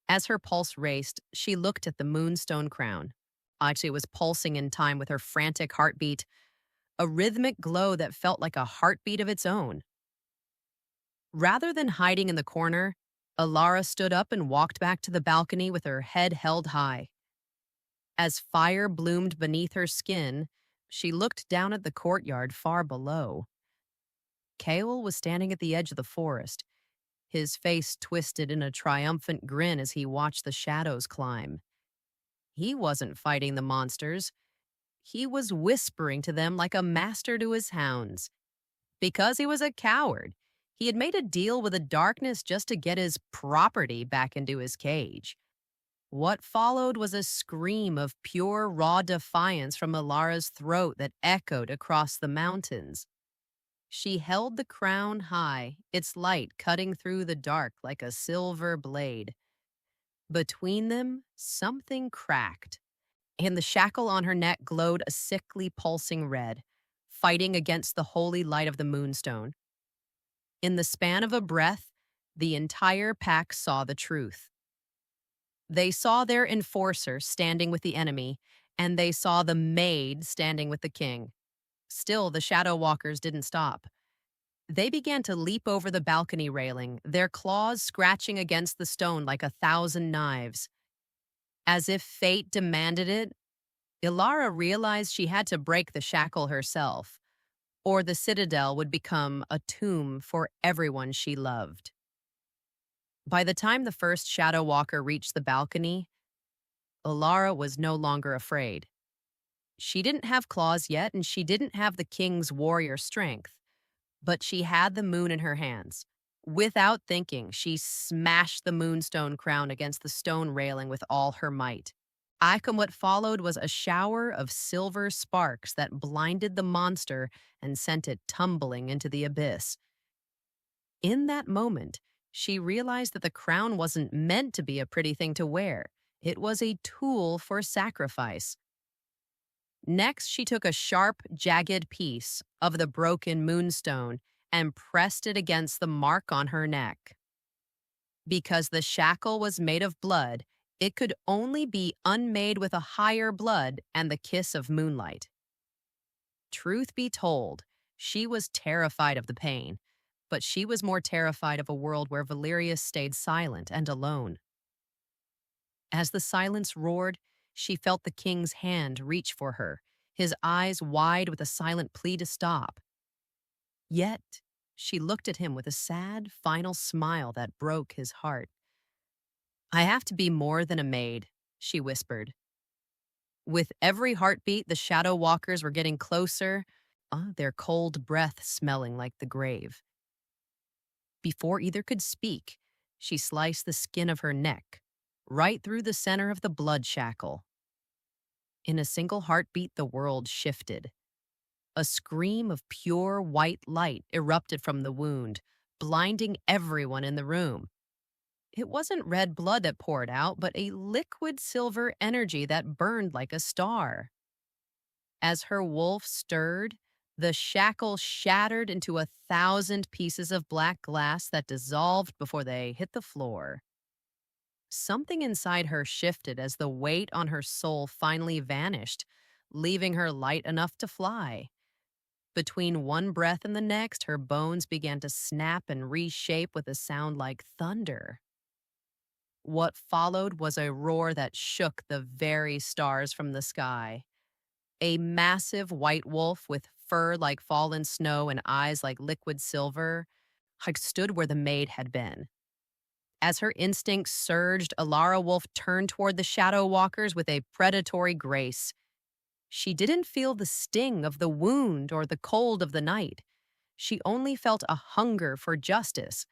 As her pulse raced, she looked at the moonstone crown. Actually, it was pulsing in time with her frantic heartbeat, a rhythmic glow that felt like a heartbeat of its own. Rather than hiding in the corner, Alara stood up and walked back to the balcony with her head held high. As fire bloomed beneath her skin, she looked down at the courtyard far below. Kael was standing at the edge of the forest, his face twisted in a triumphant grin as he watched the shadows climb. He wasn't fighting the monsters. He was whispering to them like a master to his hounds. Because he was a coward, he had made a deal with the darkness just to get his property back into his cage. What followed was a scream of pure, raw defiance from Alara's throat that echoed across the mountains. She held the crown high, its light cutting through the dark like a silver blade. Between them, something cracked, and the shackle on her neck glowed a sickly, pulsing red, fighting against the holy light of the moonstone. In the span of a breath, the entire pack saw the truth. They saw their enforcer standing with the enemy, and they saw the maid standing with the king. Still, the shadow walkers didn't stop. They began to leap over the balcony railing, their claws scratching against the stone like 1,000 knives. As if fate demanded it, Ilara realized she had to break the shackle herself, or the citadel would become a tomb for everyone she loved. By the time the first shadow walker reached the balcony, Ilara was no longer afraid. She didn't have claws yet, and she didn't have the king's warrior strength, but she had the moon in her hands. Without thinking, she smashed the moonstone crown against the stone railing with all her might. What followed was a shower of silver sparks that blinded the monster and sent it tumbling into the abyss. In that moment, she realized that the crown wasn't meant to be a pretty thing to wear. It was a tool for sacrifice. Next, she took a sharp, jagged piece of the broken moonstone and pressed it against the mark on her neck. Because the shackle was made of blood, it could only be unmade with a higher blood and the kiss of moonlight. Truth be told, she was terrified of the pain, but she was more terrified of a world where Valerius stayed silent and alone. As the silence roared, she felt the king's hand reach for her, his eyes wide with a silent plea to stop. Yet, she looked at him with a sad, final smile that broke his heart. "I have to be more than a maid," she whispered. With every heartbeat, the shadow walkers were getting closer, their cold breath smelling like the grave. Before either could speak, she sliced the skin of her neck, right through the center of the blood shackle. In a single heartbeat, the world shifted. A scream of pure white light erupted from the wound, blinding everyone in the room. It wasn't red blood that poured out, but a liquid silver energy that burned like a star. As her wolf stirred, the shackle shattered into 1,000 pieces of black glass that dissolved before they hit the floor. Something inside her shifted as the weight on her soul finally vanished, leaving her light enough to fly. Between one breath and the next, her bones began to snap and reshape with a sound like thunder. What followed was a roar that shook the very stars from the sky. A massive white wolf with fur like fallen snow and eyes like liquid silver had stood where the maid had been. As her instincts surged, Alara Wolf turned toward the shadow walkers with a predatory grace. She didn't feel the sting of the wound or the cold of the night. She only felt a hunger for justice.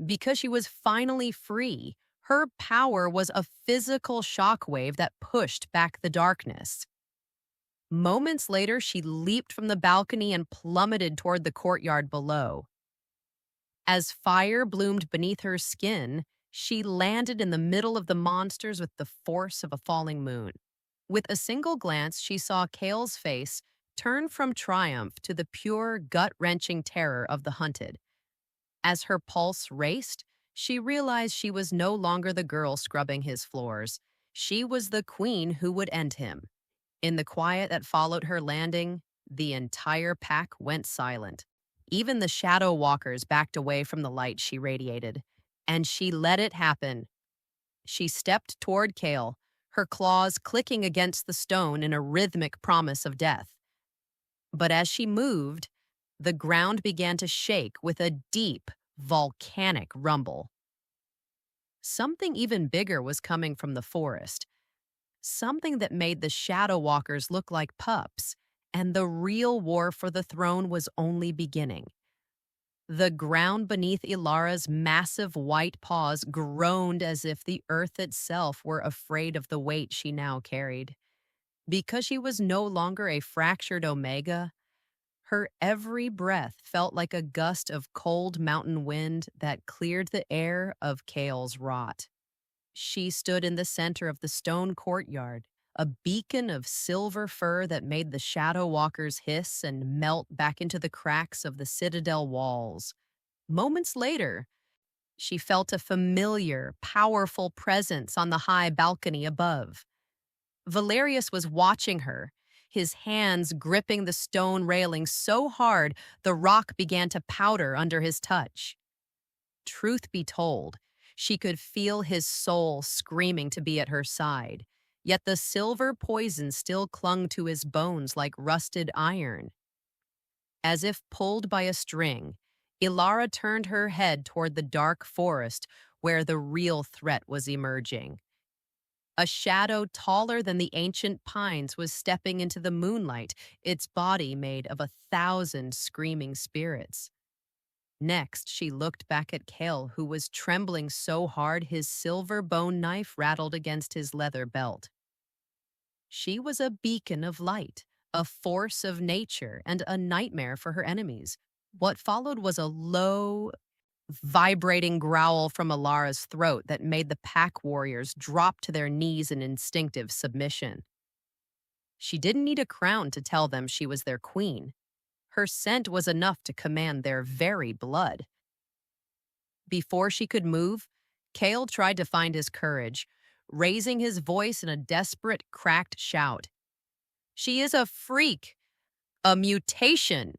Because she was finally free, her power was a physical shockwave that pushed back the darkness. Moments later, she leaped from the balcony and plummeted toward the courtyard below. As fire bloomed beneath her skin, she landed in the middle of the monsters with the force of a falling moon. With a single glance, she saw Kale's face turn from triumph to the pure, gut-wrenching terror of the hunted. As her pulse raced, she realized she was no longer the girl scrubbing his floors. She was the queen who would end him. In the quiet that followed her landing, the entire pack went silent. Even the shadow walkers backed away from the light she radiated. And she let it happen. She stepped toward Kale, her claws clicking against the stone in a rhythmic promise of death. But as she moved, the ground began to shake with a deep, volcanic rumble. Something even bigger was coming from the forest. Something that made the shadow walkers look like pups, and the real war for the throne was only beginning. The ground beneath Ilara's massive white paws groaned as if the earth itself were afraid of the weight she now carried. Because she was no longer a fractured omega, her every breath felt like a gust of cold mountain wind that cleared the air of Kale's rot. She stood in the center of the stone courtyard, a beacon of silver fur that made the shadow walkers hiss and melt back into the cracks of the citadel walls. Moments later, she felt a familiar, powerful presence on the high balcony above. Valerius was watching her, his hands gripping the stone railing so hard the rock began to powder under his touch. Truth be told, she could feel his soul screaming to be at her side, yet the silver poison still clung to his bones like rusted iron. As if pulled by a string, Ilara turned her head toward the dark forest where the real threat was emerging. A shadow taller than the ancient pines was stepping into the moonlight, its body made of 1,000 screaming spirits. Next, she looked back at Kale, who was trembling so hard his silver bone knife rattled against his leather belt. She was a beacon of light, a force of nature, and a nightmare for her enemies. What followed was a low, vibrating growl from Alara's throat that made the pack warriors drop to their knees in instinctive submission. She didn't need a crown to tell them she was their queen. Her scent was enough to command their very blood. Before she could move, Kale tried to find his courage, raising his voice in a desperate, cracked shout. "She is a freak! A mutation!"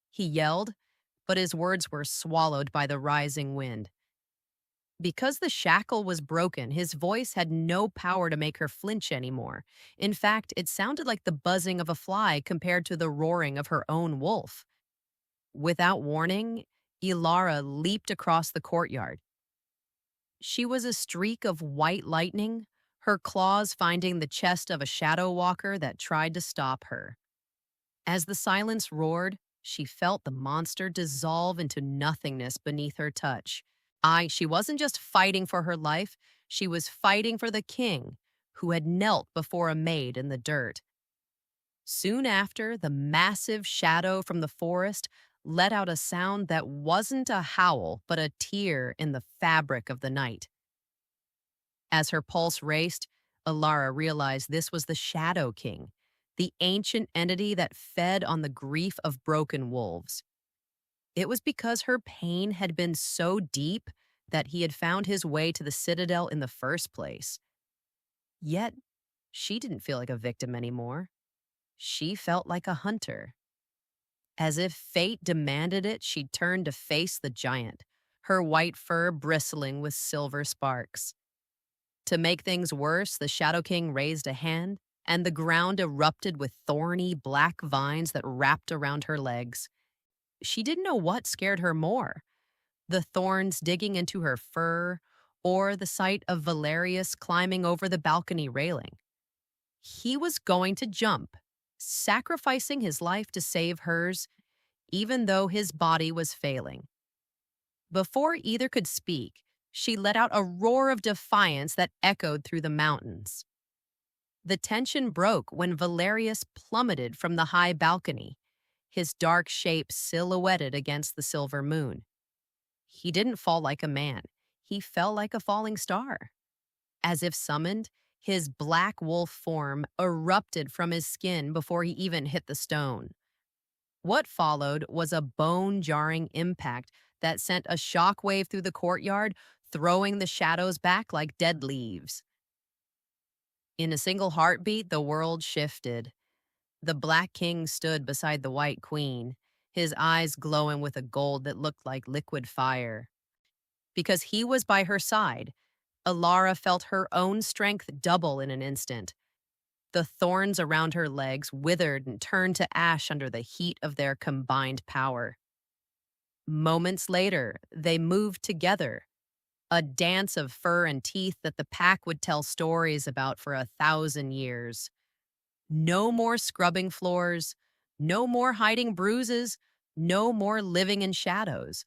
he yelled, but his words were swallowed by the rising wind. Because the shackle was broken, his voice had no power to make her flinch anymore. In fact, it sounded like the buzzing of a fly compared to the roaring of her own wolf. Without warning, Ilara leaped across the courtyard. She was a streak of white lightning, her claws finding the chest of a shadow walker that tried to stop her. As the silence roared, she felt the monster dissolve into nothingness beneath her touch. She wasn't just fighting for her life, she was fighting for the king, who had knelt before a maid in the dirt. Soon after, the massive shadow from the forest let out a sound that wasn't a howl, but a tear in the fabric of the night. As her pulse raced, Alara realized this was the Shadow King, the ancient entity that fed on the grief of broken wolves. It was because her pain had been so deep that he had found his way to the citadel in the first place. Yet, she didn't feel like a victim anymore. She felt like a hunter. As if fate demanded it, she turned to face the giant, her white fur bristling with silver sparks. To make things worse, the Shadow King raised a hand, and the ground erupted with thorny black vines that wrapped around her legs. She didn't know what scared her more, the thorns digging into her fur, or the sight of Valerius climbing over the balcony railing. He was going to jump, sacrificing his life to save hers, even though his body was failing. Before either could speak, she let out a roar of defiance that echoed through the mountains. The tension broke when Valerius plummeted from the high balcony, his dark shape silhouetted against the silver moon. He didn't fall like a man. He fell like a falling star. As if summoned, his black wolf form erupted from his skin before he even hit the stone. What followed was a bone-jarring impact that sent a shockwave through the courtyard, throwing the shadows back like dead leaves. In a single heartbeat, the world shifted. The Black King stood beside the White Queen, his eyes glowing with a gold that looked like liquid fire. Because he was by her side, Alara felt her own strength double in an instant. The thorns around her legs withered and turned to ash under the heat of their combined power. Moments later, they moved together, a dance of fur and teeth that the pack would tell stories about for 1,000 years. No more scrubbing floors, no more hiding bruises, no more living in shadows.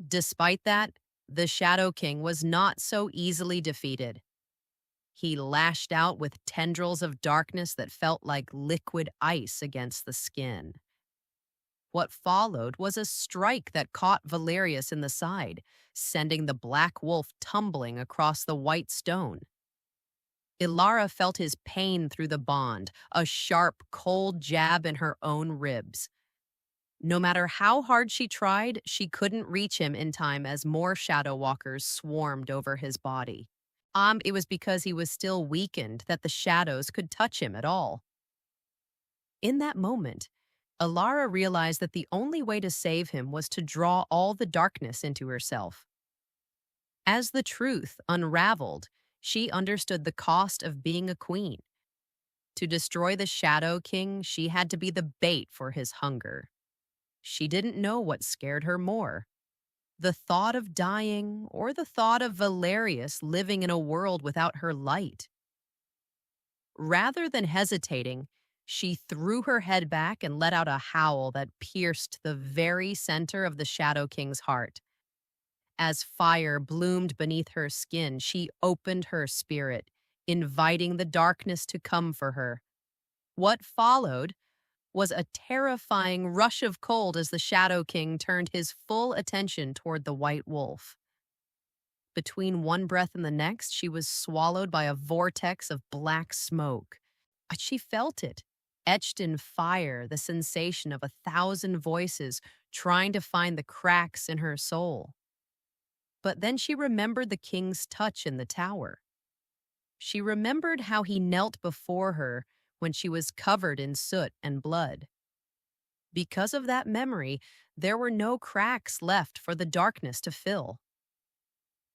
Despite that, the Shadow King was not so easily defeated. He lashed out with tendrils of darkness that felt like liquid ice against the skin. What followed was a strike that caught Valerius in the side, sending the black wolf tumbling across the white stone. Ilara felt his pain through the bond, a sharp, cold jab in her own ribs. No matter how hard she tried, she couldn't reach him in time as more shadow walkers swarmed over his body. It was because he was still weakened that the shadows could touch him at all. In that moment, Alara realized that the only way to save him was to draw all the darkness into herself. As the truth unraveled, she understood the cost of being a queen. To destroy the Shadow King, she had to be the bait for his hunger. She didn't know what scared her more, the thought of dying or the thought of Valerius living in a world without her light. Rather than hesitating, she threw her head back and let out a howl that pierced the very center of the Shadow King's heart. As fire bloomed beneath her skin, she opened her spirit, inviting the darkness to come for her. What followed was a terrifying rush of cold as the Shadow King turned his full attention toward the white wolf. Between one breath and the next, she was swallowed by a vortex of black smoke. But she felt it, etched in fire, the sensation of 1,000 voices trying to find the cracks in her soul. But then she remembered the king's touch in the tower. She remembered how he knelt before her when she was covered in soot and blood. Because of that memory, there were no cracks left for the darkness to fill.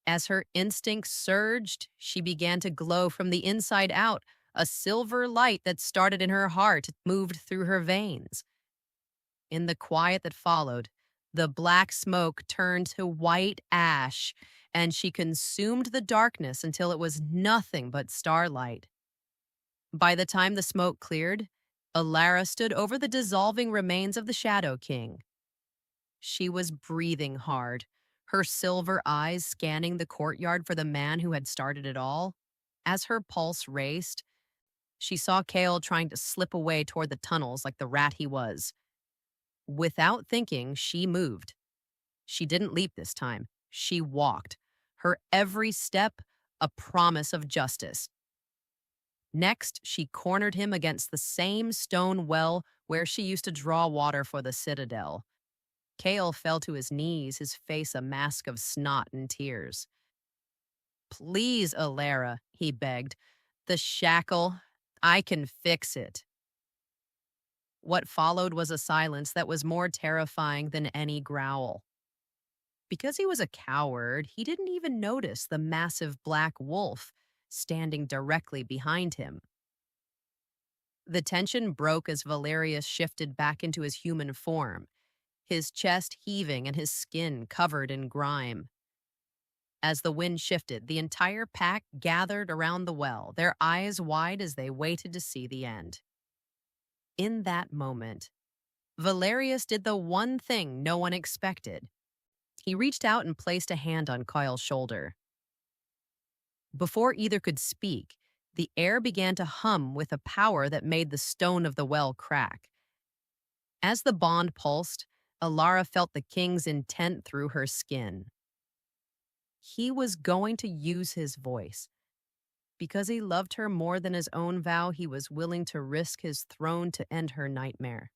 As her instincts surged, she began to glow from the inside out. A silver light that started in her heart moved through her veins. In the quiet that followed, the black smoke turned to white ash, and she consumed the darkness until it was nothing but starlight. By the time the smoke cleared, Alara stood over the dissolving remains of the Shadow King. She was breathing hard, her silver eyes scanning the courtyard for the man who had started it all. As her pulse raced, she saw Kale trying to slip away toward the tunnels like the rat he was. Without thinking, she moved. She didn't leap this time. She walked, her every step a promise of justice. Next, she cornered him against the same stone well where she used to draw water for the citadel. Kale fell to his knees, his face a mask of snot and tears. Please, Alara, he begged. The shackle, I can fix it. What followed was a silence that was more terrifying than any growl. Because he was a coward, he didn't even notice the massive black wolf standing directly behind him. The tension broke as Valerius shifted back into his human form, his chest heaving and his skin covered in grime. As the wind shifted, the entire pack gathered around the well, their eyes wide as they waited to see the end. In that moment, Valerius did the one thing no one expected. He reached out and placed a hand on Kyle's shoulder. Before either could speak, the air began to hum with a power that made the stone of the well crack. As the bond pulsed, Alara felt the king's intent through her skin. He was going to use his voice. Because he loved her more than his own vow, he was willing to risk his throne to end her nightmare.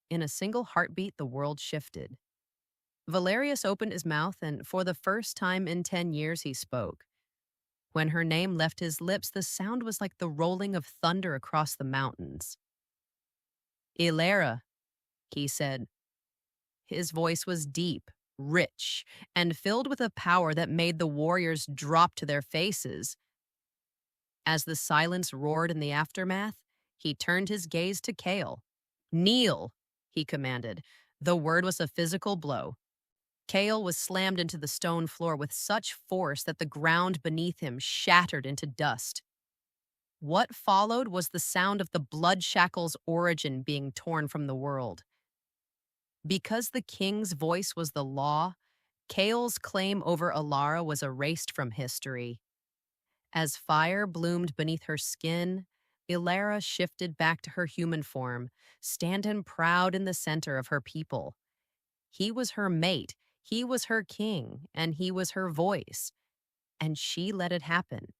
In a single heartbeat, the world shifted. Valerius opened his mouth, and for the first time in 10 years, he spoke. When her name left his lips, the sound was like the rolling of thunder across the mountains. Alara, he said. His voice was deep, rich, and filled with a power that made the warriors drop to their faces. As the silence roared in the aftermath, he turned his gaze to Kale. Kneel, he commanded. The word was a physical blow. Kale was slammed into the stone floor with such force that the ground beneath him shattered into dust. What followed was the sound of the blood shackle's origin being torn from the world. Because the king's voice was the law, Kale's claim over Alara was erased from history. As fire bloomed beneath her skin, Alara shifted back to her human form, standing proud in the center of her people. He was her mate, he was her king, and he was her voice. And she let it happen.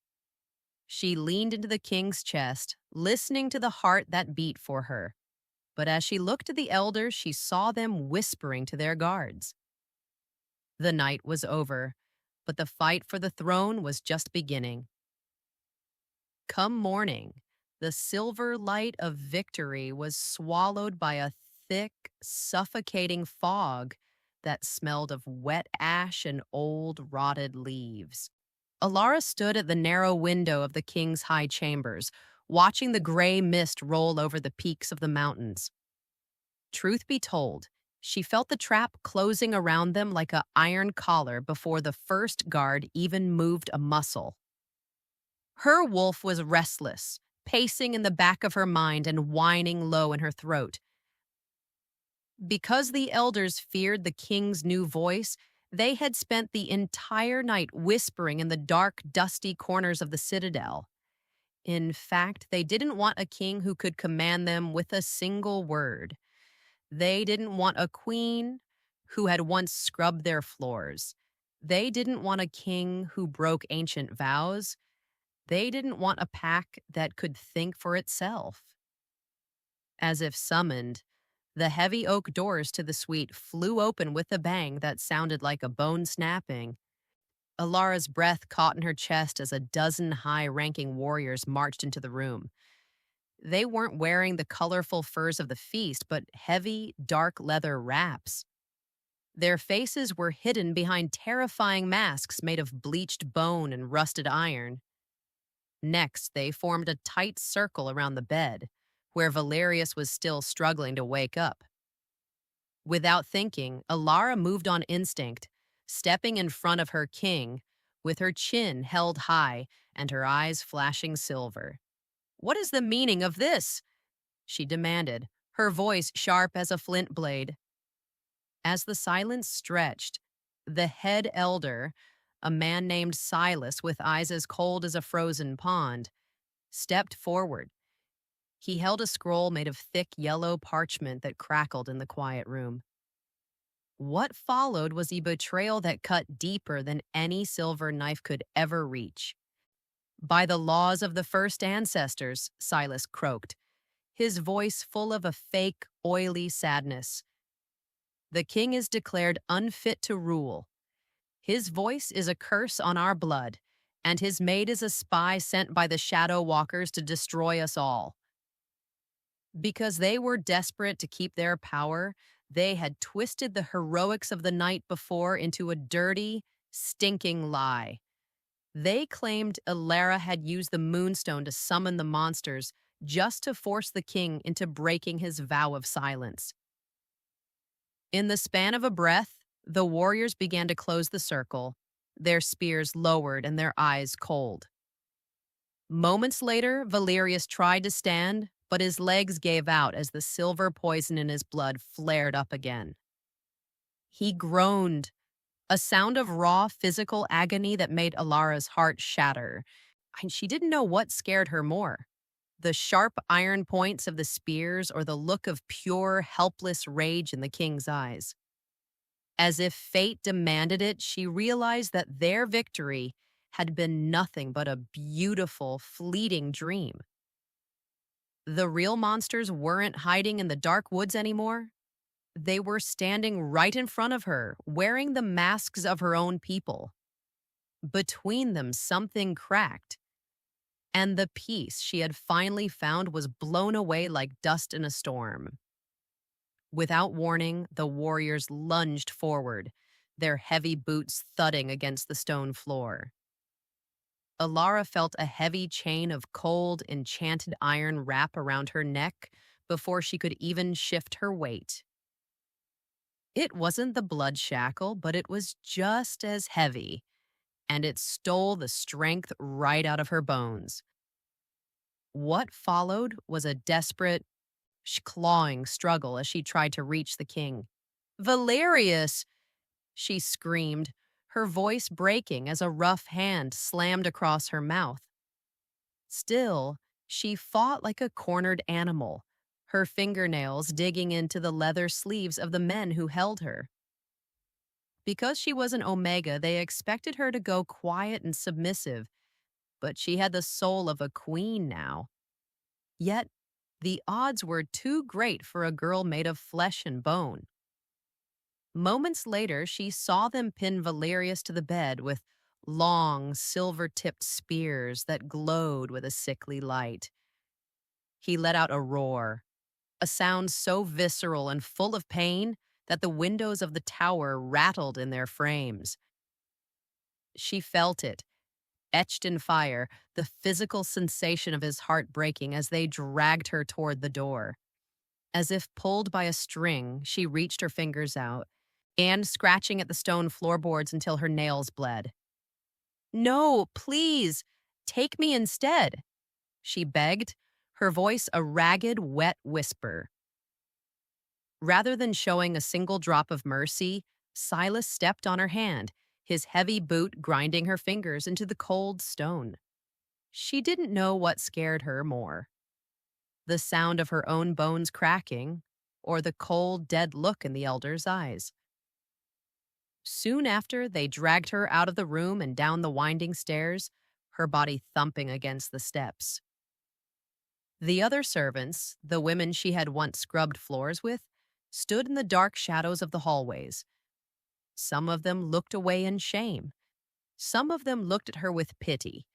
She leaned into the king's chest, listening to the heart that beat for her. But as she looked at the elders, she saw them whispering to their guards. The night was over, but the fight for the throne was just beginning. Come morning, the silver light of victory was swallowed by a thick, suffocating fog that smelled of wet ash and old, rotted leaves. Alara stood at the narrow window of the king's high chambers, watching the gray mist roll over the peaks of the mountains. Truth be told, she felt the trap closing around them like an iron collar before the first guard even moved a muscle. Her wolf was restless, pacing in the back of her mind and whining low in her throat. Because the elders feared the king's new voice, they had spent the entire night whispering in the dark, dusty corners of the citadel. In fact, they didn't want a king who could command them with a single word. They didn't want a queen who had once scrubbed their floors. They didn't want a king who broke ancient vows. They didn't want a pack that could think for itself. As if summoned, the heavy oak doors to the suite flew open with a bang that sounded like a bone snapping. Alara's breath caught in her chest as a dozen high-ranking warriors marched into the room. They weren't wearing the colorful furs of the feast, but heavy, dark leather wraps. Their faces were hidden behind terrifying masks made of bleached bone and rusted iron. Next, they formed a tight circle around the bed, where Valerius was still struggling to wake up. Without thinking, Alara moved on instinct, stepping in front of her king, with her chin held high and her eyes flashing silver. "What is the meaning of this?" she demanded, her voice sharp as a flint blade. As the silence stretched, The head elder, a man named Silas with eyes as cold as a frozen pond, stepped forward. He held a scroll made of thick yellow parchment that crackled in the quiet room. What followed was a betrayal that cut deeper than any silver knife could ever reach. By the laws of the first ancestors, Silas croaked, his voice full of a fake, oily sadness. The king is declared unfit to rule. His voice is a curse on our blood, and his maid is a spy sent by the shadow walkers to destroy us all. Because they were desperate to keep their power, they had twisted the heroics of the night before into a dirty, stinking lie. They claimed Ilara had used the moonstone to summon the monsters just to force the king into breaking his vow of silence. In the span of a breath, the warriors began to close the circle, their spears lowered and their eyes cold. Moments later, Valerius tried to stand, but his legs gave out as the silver poison in his blood flared up again. He groaned, a sound of raw physical agony that made Alara's heart shatter. And she didn't know what scared her more, the sharp iron points of the spears or the look of pure, helpless rage in the king's eyes. As if fate demanded it, she realized that their victory had been nothing but a beautiful, fleeting dream. The real monsters weren't hiding in the dark woods anymore. They were standing right in front of her, wearing the masks of her own people. Between them, something cracked, and the peace she had finally found was blown away like dust in a storm. Without warning, the warriors lunged forward, their heavy boots thudding against the stone floor. Alara felt a heavy chain of cold, enchanted iron wrap around her neck before she could even shift her weight. It wasn't the blood shackle, but it was just as heavy, and it stole the strength right out of her bones. What followed was a desperate, clawing struggle as she tried to reach the king. "Valerius!" she screamed, her voice breaking as a rough hand slammed across her mouth. Still, she fought like a cornered animal, her fingernails digging into the leather sleeves of the men who held her. Because she was an Omega, they expected her to go quiet and submissive, but she had the soul of a queen now. Yet, the odds were too great for a girl made of flesh and bone. Moments later, she saw them pin Valerius to the bed with long, silver-tipped spears that glowed with a sickly light. He let out a roar, a sound so visceral and full of pain that the windows of the tower rattled in their frames. She felt it, etched in fire, the physical sensation of his heart breaking as they dragged her toward the door. As if pulled by a string, she reached her fingers out, and scratching at the stone floorboards until her nails bled. "No, please, take me instead," she begged, her voice a ragged, wet whisper. Rather than showing a single drop of mercy, Silas stepped on her hand, his heavy boot grinding her fingers into the cold stone. She didn't know what scared her more, the sound of her own bones cracking, or the cold, dead look in the elder's eyes. Soon after, they dragged her out of the room and down the winding stairs, her body thumping against the steps. The other servants, the women she had once scrubbed floors with, stood in the dark shadows of the hallways. Some of them looked away in shame. Some of them looked at her with pity.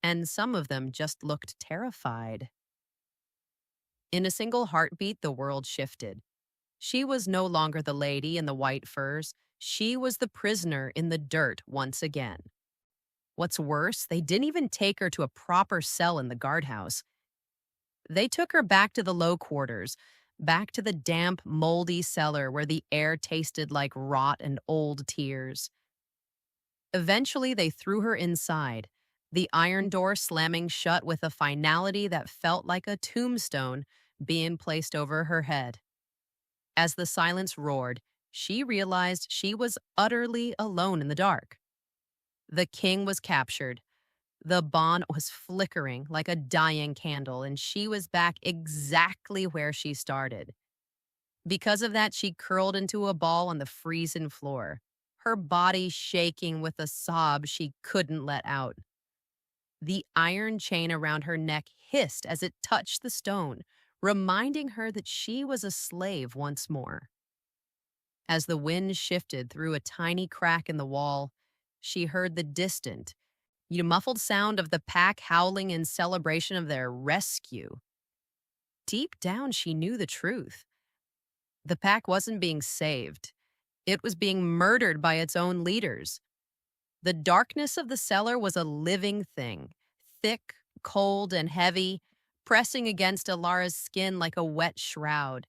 And some of them just looked terrified. In a single heartbeat, the world shifted. She was no longer the lady in the white furs. She was the prisoner in the dirt once again. What's worse, they didn't even take her to a proper cell in the guardhouse. They took her back to the low quarters, back to the damp, moldy cellar where the air tasted like rot and old tears. Eventually, they threw her inside, the iron door slamming shut with a finality that felt like a tombstone being placed over her head. As the silence roared, she realized she was utterly alone in the dark. The king was captured. The bond was flickering like a dying candle, and she was back exactly where she started. Because of that, she curled into a ball on the freezing floor, her body shaking with a sob she couldn't let out. The iron chain around her neck hissed as it touched the stone, reminding her that she was a slave once more. As the wind shifted through a tiny crack in the wall, she heard the distant, muffled sound of the pack howling in celebration of their rescue. Deep down, she knew the truth. The pack wasn't being saved. It was being murdered by its own leaders. The darkness of the cellar was a living thing, thick, cold, and heavy, pressing against Alara's skin like a wet shroud.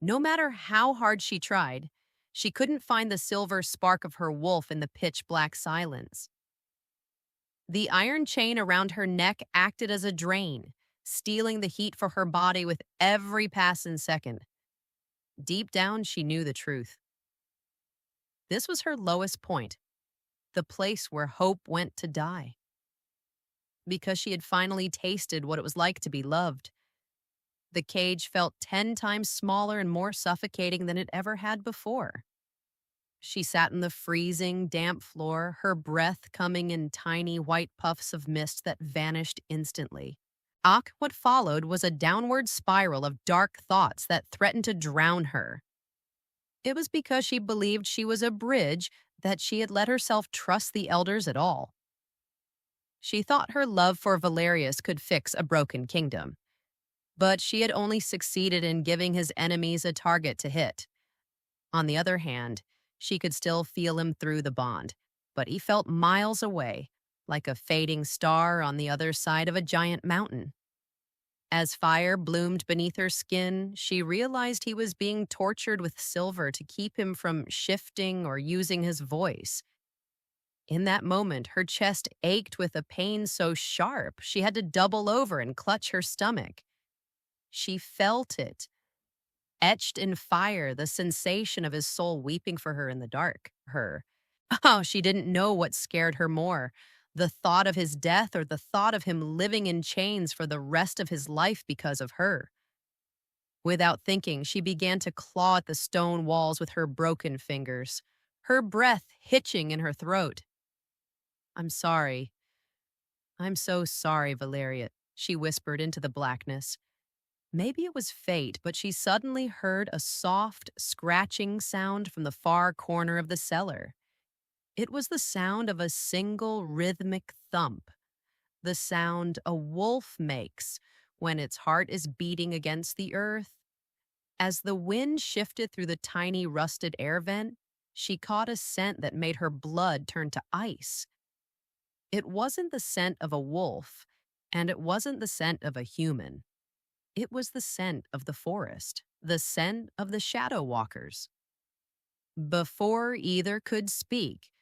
No matter how hard she tried, she couldn't find the silver spark of her wolf in the pitch-black silence. The iron chain around her neck acted as a drain, stealing the heat for her body with every passing second. Deep down, she knew the truth. This was her lowest point, the place where hope went to die. Because she had finally tasted what it was like to be loved. The cage felt 10 times smaller and more suffocating than it ever had before. She sat on the freezing, damp floor, her breath coming in tiny white puffs of mist that vanished instantly. What followed was a downward spiral of dark thoughts that threatened to drown her. It was because she believed she was a bridge that she had let herself trust the elders at all. She thought her love for Valerius could fix a broken kingdom, but she had only succeeded in giving his enemies a target to hit. On the other hand, she could still feel him through the bond, but he felt miles away, like a fading star on the other side of a giant mountain. As fire bloomed beneath her skin, she realized he was being tortured with silver to keep him from shifting or using his voice. In that moment, her chest ached with a pain so sharp she had to double over and clutch her stomach. She felt it, etched in fire, the sensation of his soul weeping for her in the dark. She didn't know what scared her more, the thought of his death or the thought of him living in chains for the rest of his life because of her. Without thinking, she began to claw at the stone walls with her broken fingers, her breath hitching in her throat. "I'm sorry. I'm so sorry, Valeria," she whispered into the blackness. Maybe it was fate, but she suddenly heard a soft, scratching sound from the far corner of the cellar. It was the sound of a single rhythmic thump, the sound a wolf makes when its heart is beating against the earth. As the wind shifted through the tiny rusted air vent, she caught a scent that made her blood turn to ice. It wasn't the scent of a wolf, and it wasn't the scent of a human. It was the scent of the forest, the scent of the shadow walkers. Before either could speak,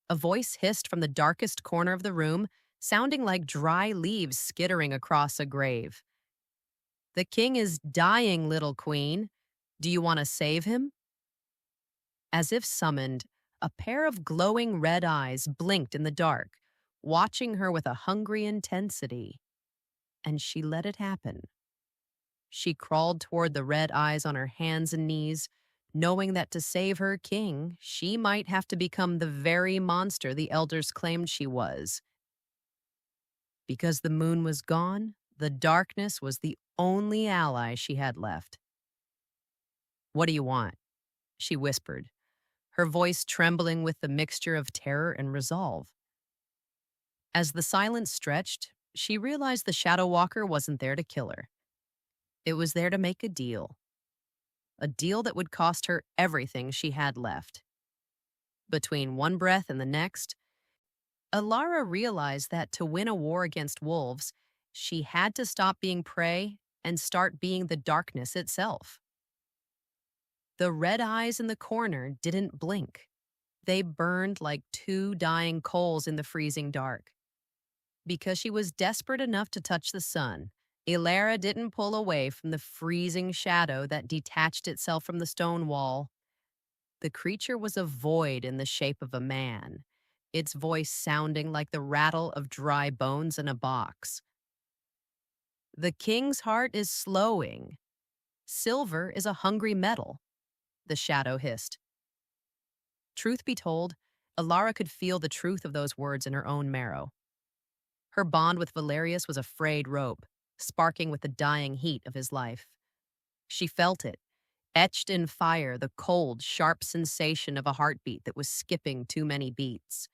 a voice hissed from the darkest corner of the room, sounding like dry leaves skittering across a grave. "The king is dying, little queen. Do you want to save him?" As if summoned, a pair of glowing red eyes blinked in the dark, watching her with a hungry intensity. And she let it happen. She crawled toward the red eyes on her hands and knees, knowing that to save her king, she might have to become the very monster the elders claimed she was. Because the moon was gone, the darkness was the only ally she had left. "What do you want?" she whispered, her voice trembling with the mixture of terror and resolve. As the silence stretched, she realized the Shadow Walker wasn't there to kill her. It was there to make a deal that would cost her everything she had left. Between one breath and the next, Alara realized that to win a war against wolves, she had to stop being prey and start being the darkness itself. The red eyes in the corner didn't blink. They burned like two dying coals in the freezing dark. Because she was desperate enough to touch the sun, Ilara didn't pull away from the freezing shadow that detached itself from the stone wall. The creature was a void in the shape of a man, its voice sounding like the rattle of dry bones in a box. The king's heart is slowing. Silver is a hungry metal, the shadow hissed. Truth be told, Alara could feel the truth of those words in her own marrow. Her bond with Valerius was a frayed rope, sparking with the dying heat of his life. She felt it, etched in fire, the cold, sharp sensation of a heartbeat that was skipping too many beats.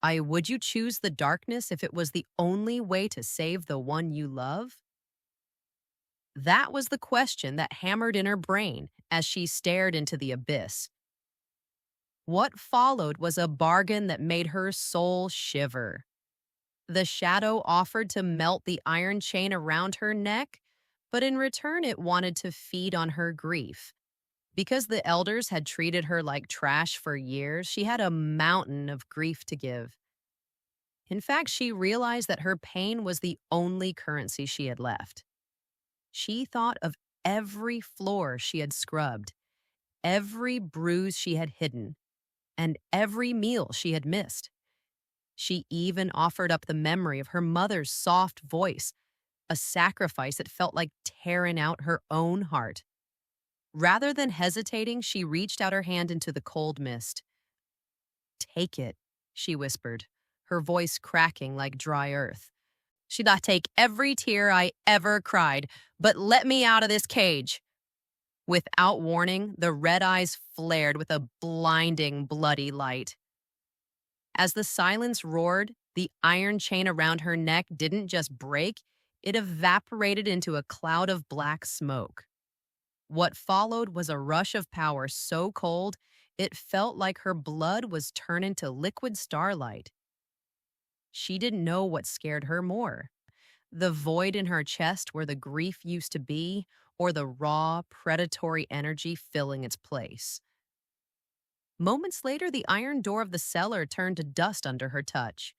Would you choose the darkness if it was the only way to save the one you love? That was the question that hammered in her brain as she stared into the abyss. What followed was a bargain that made her soul shiver. The shadow offered to melt the iron chain around her neck, but in return it wanted to feed on her grief. Because the elders had treated her like trash for years, she had a mountain of grief to give. In fact, she realized that her pain was the only currency she had left. She thought of every floor she had scrubbed, every bruise she had hidden, and every meal she had missed. She even offered up the memory of her mother's soft voice, a sacrifice that felt like tearing out her own heart. Rather than hesitating, she reached out her hand into the cold mist. "Take it," she whispered, her voice cracking like dry earth. "Should I take every tear I ever cried, but let me out of this cage." Without warning, the red eyes flared with a blinding, bloody light. As the silence roared, the iron chain around her neck didn't just break, it evaporated into a cloud of black smoke. What followed was a rush of power so cold, it felt like her blood was turned into liquid starlight. She didn't know what scared her more, the void in her chest where the grief used to be, or the raw, predatory energy filling its place. Moments later, the iron door of the cellar turned to dust under her touch.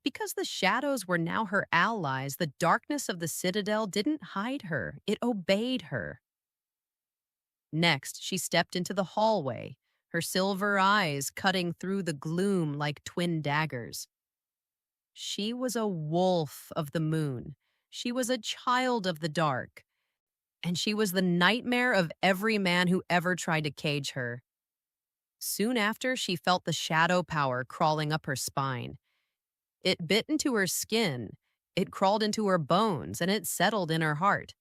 Because the shadows were now her allies, the darkness of the citadel didn't hide her, it obeyed her. Next, she stepped into the hallway, her silver eyes cutting through the gloom like twin daggers. She was a wolf of the moon. She was a child of the dark. And she was the nightmare of every man who ever tried to cage her. Soon after, she felt the shadow power crawling up her spine. It bit into her skin, it crawled into her bones, and it settled in her heart.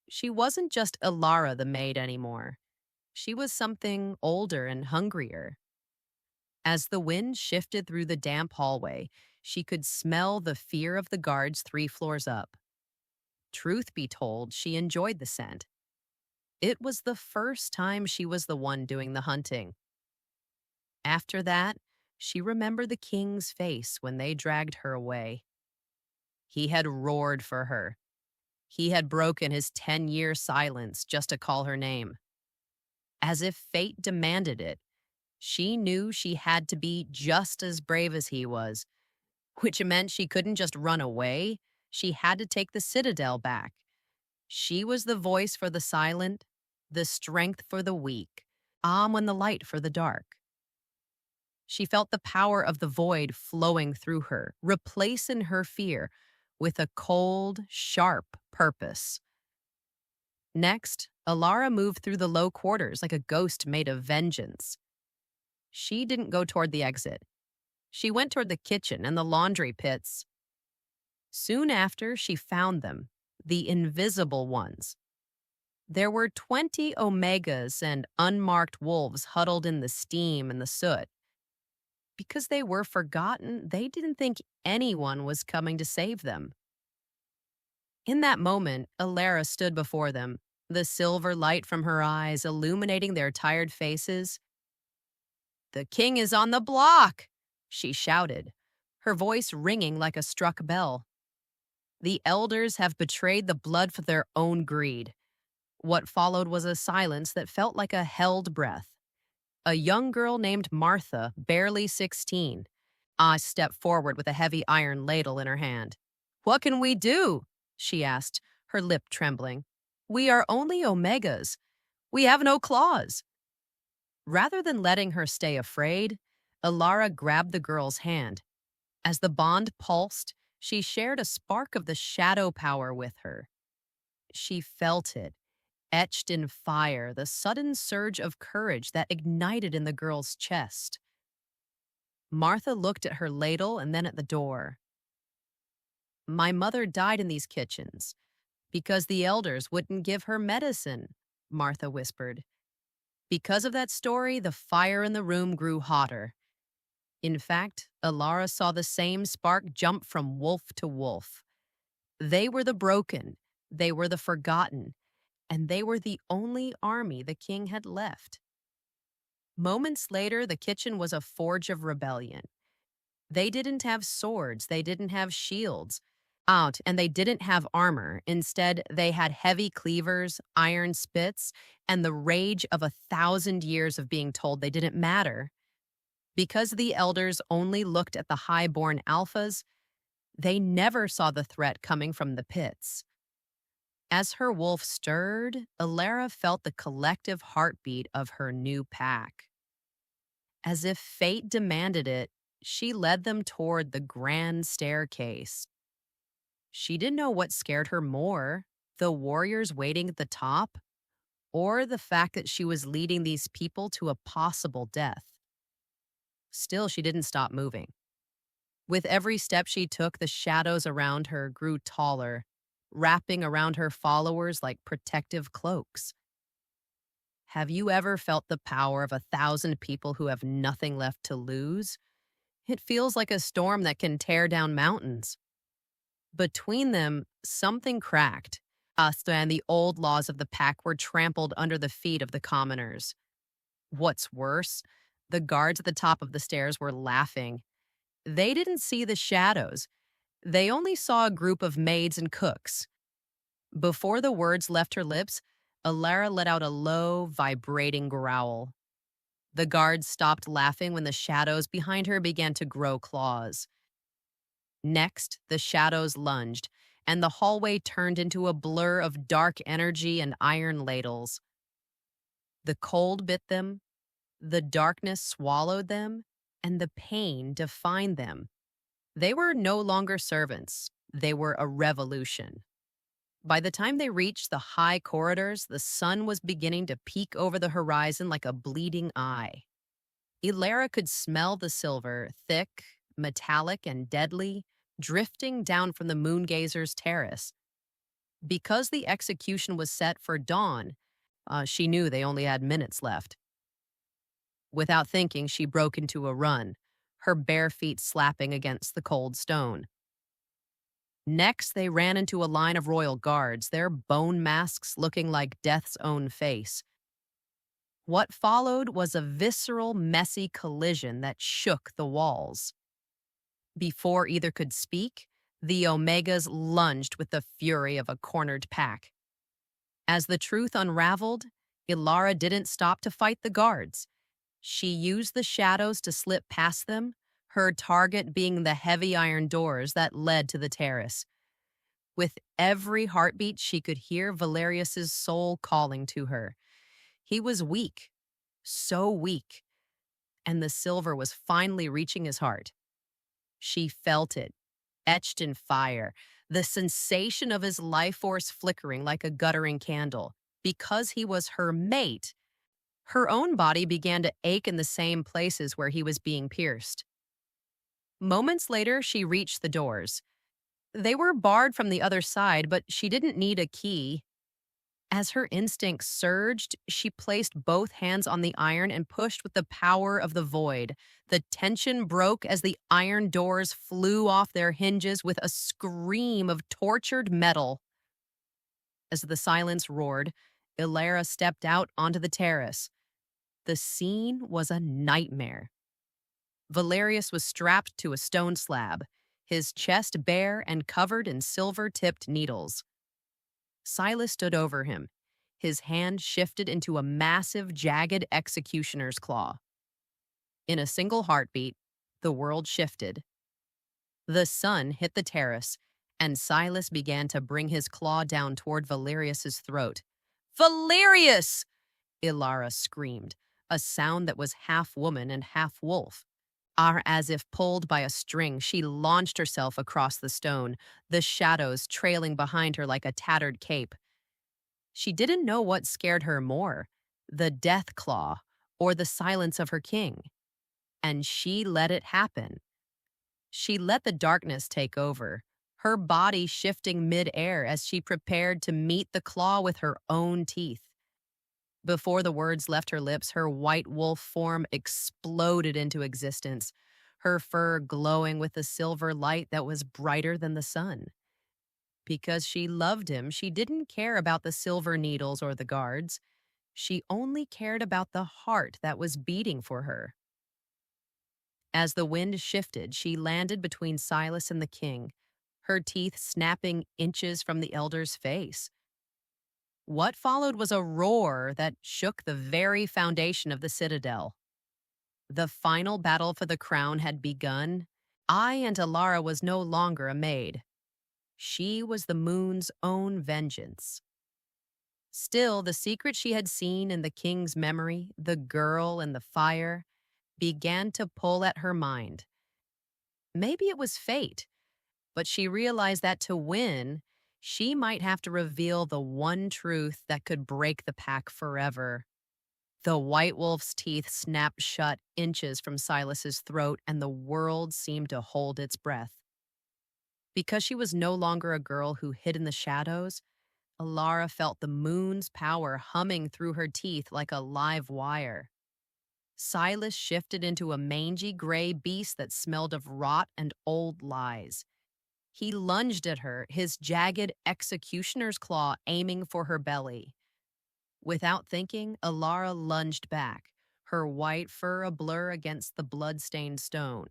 She wasn't just Ilara the maid anymore. She was something older and hungrier. As the wind shifted through the damp hallway, she could smell the fear of the guards 3 floors up. Truth be told, she enjoyed the scent. It was the first time she was the one doing the hunting. After that, she remembered the king's face when they dragged her away. He had roared for her. He had broken his 10-year silence just to call her name. As if fate demanded it, she knew she had to be just as brave as he was, which meant she couldn't just run away. She had to take the citadel back. She was the voice for the silent, the strength for the weak, and the light for the dark. She felt the power of the void flowing through her, replacing her fear with a cold, sharp purpose. Next, Alara moved through the low quarters like a ghost made of vengeance. She didn't go toward the exit. She went toward the kitchen and the laundry pits. Soon after, she found them, the invisible ones. There were 20 omegas and unmarked wolves huddled in the steam and the soot. Because they were forgotten, they didn't think anyone was coming to save them. In that moment, Alara stood before them, the silver light from her eyes illuminating their tired faces. "The king is on the block!" she shouted, her voice ringing like a struck bell. "The elders have betrayed the blood for their own greed." What followed was a silence that felt like a held breath. A young girl named Martha, barely 16, stepped forward with a heavy iron ladle in her hand. "What can we do?" she asked, her lip trembling. "We are only omegas. We have no claws." Rather than letting her stay afraid, Ilara grabbed the girl's hand. As the bond pulsed, she shared a spark of the shadow power with her. She felt it, etched in fire, the sudden surge of courage that ignited in the girl's chest. Martha looked at her ladle and then at the door. My mother died in these kitchens because the elders wouldn't give her medicine, Martha whispered. Because of that story, the fire in the room grew hotter. In fact, Ilara saw the same spark jump from wolf to wolf. They were the broken, they were the forgotten, and they were the only army the king had left. Moments later, the kitchen was a forge of rebellion. They didn't have swords, they didn't have shields out, and they didn't have armor. Instead, they had heavy cleavers, iron spits, and the rage of 1,000 years of being told they didn't matter. Because the elders only looked at the high-born alphas, they never saw the threat coming from the pits. As her wolf stirred, Ilara felt the collective heartbeat of her new pack. As if fate demanded it, she led them toward the grand staircase. She didn't know what scared her more, the warriors waiting at the top, or the fact that she was leading these people to a possible death. Still, she didn't stop moving. With every step she took, the shadows around her grew taller, wrapping around her followers like protective cloaks. Have you ever felt the power of 1,000 people who have nothing left to lose? It feels like a storm that can tear down mountains. Between them, something cracked. Asta and the old laws of the pack were trampled under the feet of the commoners. What's worse, the guards at the top of the stairs were laughing. They didn't see the shadows. They only saw a group of maids and cooks. Before the words left her lips, Ilara let out a low, vibrating growl. The guards stopped laughing when the shadows behind her began to grow claws. Next, the shadows lunged, and the hallway turned into a blur of dark energy and iron ladles. The cold bit them, the darkness swallowed them, and the pain defined them. They were no longer servants. They were a revolution. By the time they reached the high corridors, the sun was beginning to peek over the horizon like a bleeding eye. Ilara could smell the silver, thick, metallic, and deadly, drifting down from the moongazer's terrace. Because the execution was set for dawn, she knew they only had minutes left. Without thinking, she broke into a run, her bare feet slapping against the cold stone. Next, they ran into a line of royal guards, their bone masks looking like death's own face. What followed was a visceral, messy collision that shook the walls. Before either could speak, the Omegas lunged with the fury of a cornered pack. As the truth unraveled, Ilara didn't stop to fight the guards. She used the shadows to slip past them, her target being the heavy iron doors that led to the terrace. With every heartbeat, she could hear Valerius's soul calling to her. He was weak, so weak, and the silver was finally reaching his heart. She felt it, etched in fire, the sensation of his life force flickering like a guttering candle. Because he was her mate, her own body began to ache in the same places where he was being pierced. Moments later, she reached the doors. They were barred from the other side, but she didn't need a key. As her instincts surged, she placed both hands on the iron and pushed with the power of the void. The tension broke as the iron doors flew off their hinges with a scream of tortured metal. As the silence roared, Ilara stepped out onto the terrace. The scene was a nightmare. Valerius was strapped to a stone slab, his chest bare and covered in silver-tipped needles. Silas stood over him, his hand shifted into a massive, jagged executioner's claw. In a single heartbeat, the world shifted. The sun hit the terrace, and Silas began to bring his claw down toward Valerius's throat. "Valerius!" Ilara screamed. a sound that was half woman and half wolf. As if pulled by a string, she launched herself across the stone, the shadows trailing behind her like a tattered cape. She didn't know what scared her more, the death claw or the silence of her king. And she let it happen. She let the darkness take over, her body shifting midair as she prepared to meet the claw with her own teeth. Before the words left her lips, her white wolf form exploded into existence, her fur glowing with a silver light that was brighter than the sun. Because she loved him, she didn't care about the silver needles or the guards. She only cared about the heart that was beating for her. As the wind shifted, she landed between Silas and the king, her teeth snapping inches from the elder's face. What followed was a roar that shook the very foundation of the citadel. The final battle for the crown had begun. And Alara was no longer a maid. She was the moon's own vengeance. Still, the secret she had seen in the king's memory, the girl and the fire, began to pull at her mind. Maybe it was fate, but she realized that to win, she might have to reveal the one truth that could break the pack forever. The white wolf's teeth snapped shut inches from Silas's throat, and the world seemed to hold its breath. Because she was no longer a girl who hid in the shadows, Alara felt the moon's power humming through her teeth like a live wire. Silas shifted into a mangy gray beast that smelled of rot and old lies. He lunged at her, his jagged executioner's claw aiming for her belly. Without thinking, Alara lunged back, her white fur a blur against the blood-stained stone.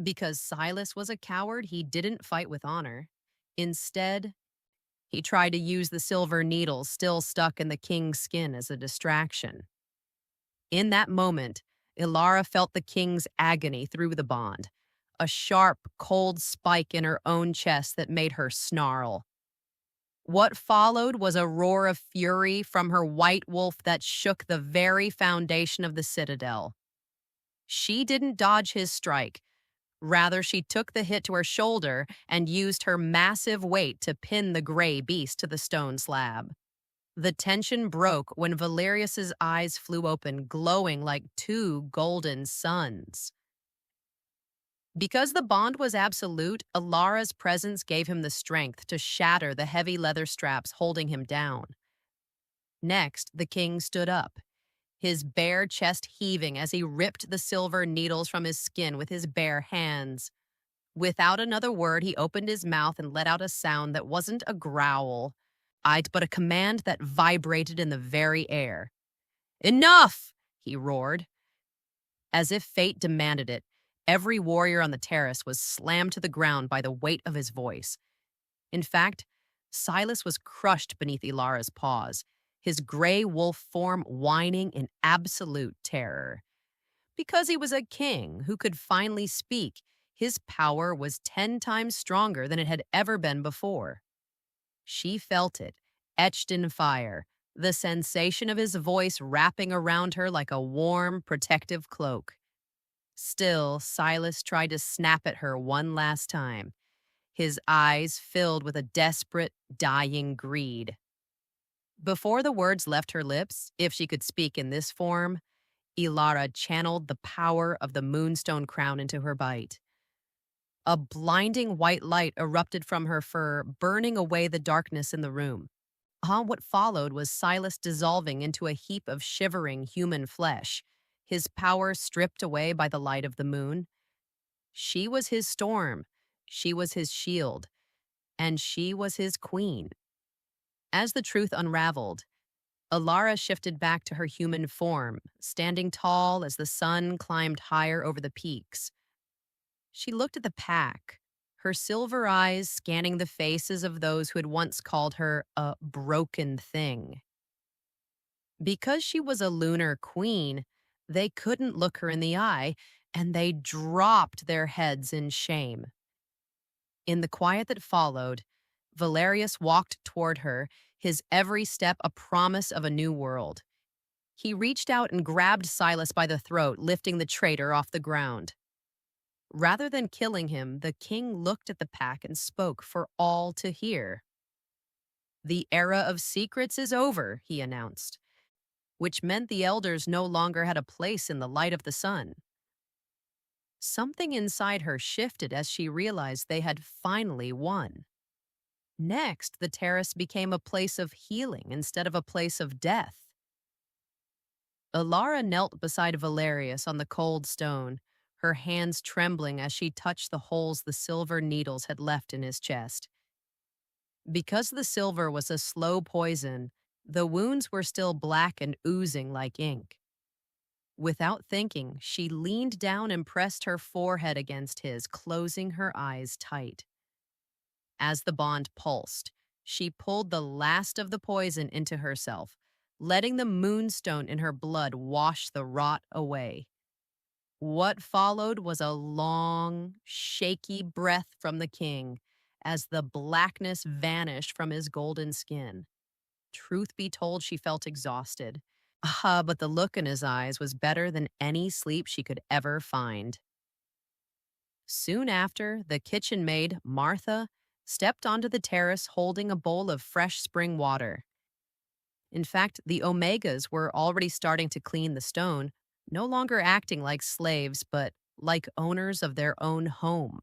Because Silas was a coward, he didn't fight with honor. Instead, he tried to use the silver needles still stuck in the king's skin as a distraction. In that moment, Ilara felt the king's agony through the bond, a sharp, cold spike in her own chest that made her snarl. What followed was a roar of fury from her white wolf that shook the very foundation of the citadel. She didn't dodge his strike. Rather, she took the hit to her shoulder and used her massive weight to pin the gray beast to the stone slab. The tension broke when Valerius's eyes flew open, glowing like two golden suns. Because the bond was absolute, Alara's presence gave him the strength to shatter the heavy leather straps holding him down. Next, the king stood up, his bare chest heaving as he ripped the silver needles from his skin with his bare hands. Without another word, he opened his mouth and let out a sound that wasn't a growl, but a command that vibrated in the very air. "Enough!" he roared. As if fate demanded it, every warrior on the terrace was slammed to the ground by the weight of his voice. In fact, Silas was crushed beneath Ilara's paws, his gray wolf form whining in absolute terror. Because he was a king who could finally speak, his power was 10 times stronger than it had ever been before. She felt it, etched in fire, the sensation of his voice wrapping around her like a warm, protective cloak. Still, Silas tried to snap at her one last time, his eyes filled with a desperate, dying greed. Before the words left her lips, if she could speak in this form, Ilara channeled the power of the moonstone crown into her bite. A blinding white light erupted from her fur, burning away the darkness in the room. What followed was Silas dissolving into a heap of shivering human flesh, his power stripped away by the light of the moon. She was his storm, she was his shield, and she was his queen. As the truth unraveled, Alara shifted back to her human form, standing tall as the sun climbed higher over the peaks. She looked at the pack, her silver eyes scanning the faces of those who had once called her a broken thing. Because she was a lunar queen, they couldn't look her in the eye, and they dropped their heads in shame. In the quiet that followed, Valerius walked toward her, his every step a promise of a new world. He reached out and grabbed Silas by the throat, lifting the traitor off the ground. Rather than killing him, the king looked at the pack and spoke for all to hear. "The era of secrets is over," he announced, which meant the elders no longer had a place in the light of the sun. Something inside her shifted as she realized they had finally won. Next, the terrace became a place of healing instead of a place of death. Alara knelt beside Valerius on the cold stone, her hands trembling as she touched the holes the silver needles had left in his chest. Because the silver was a slow poison, the wounds were still black and oozing like ink. Without thinking, she leaned down and pressed her forehead against his, closing her eyes tight. As the bond pulsed, she pulled the last of the poison into herself, letting the moonstone in her blood wash the rot away. What followed was a long, shaky breath from the king as the blackness vanished from his golden skin. Truth be told, she felt exhausted. But the look in his eyes was better than any sleep she could ever find. Soon after, the kitchen maid, Martha, stepped onto the terrace holding a bowl of fresh spring water. In fact, the Omegas were already starting to clean the stone, no longer acting like slaves, but like owners of their own home.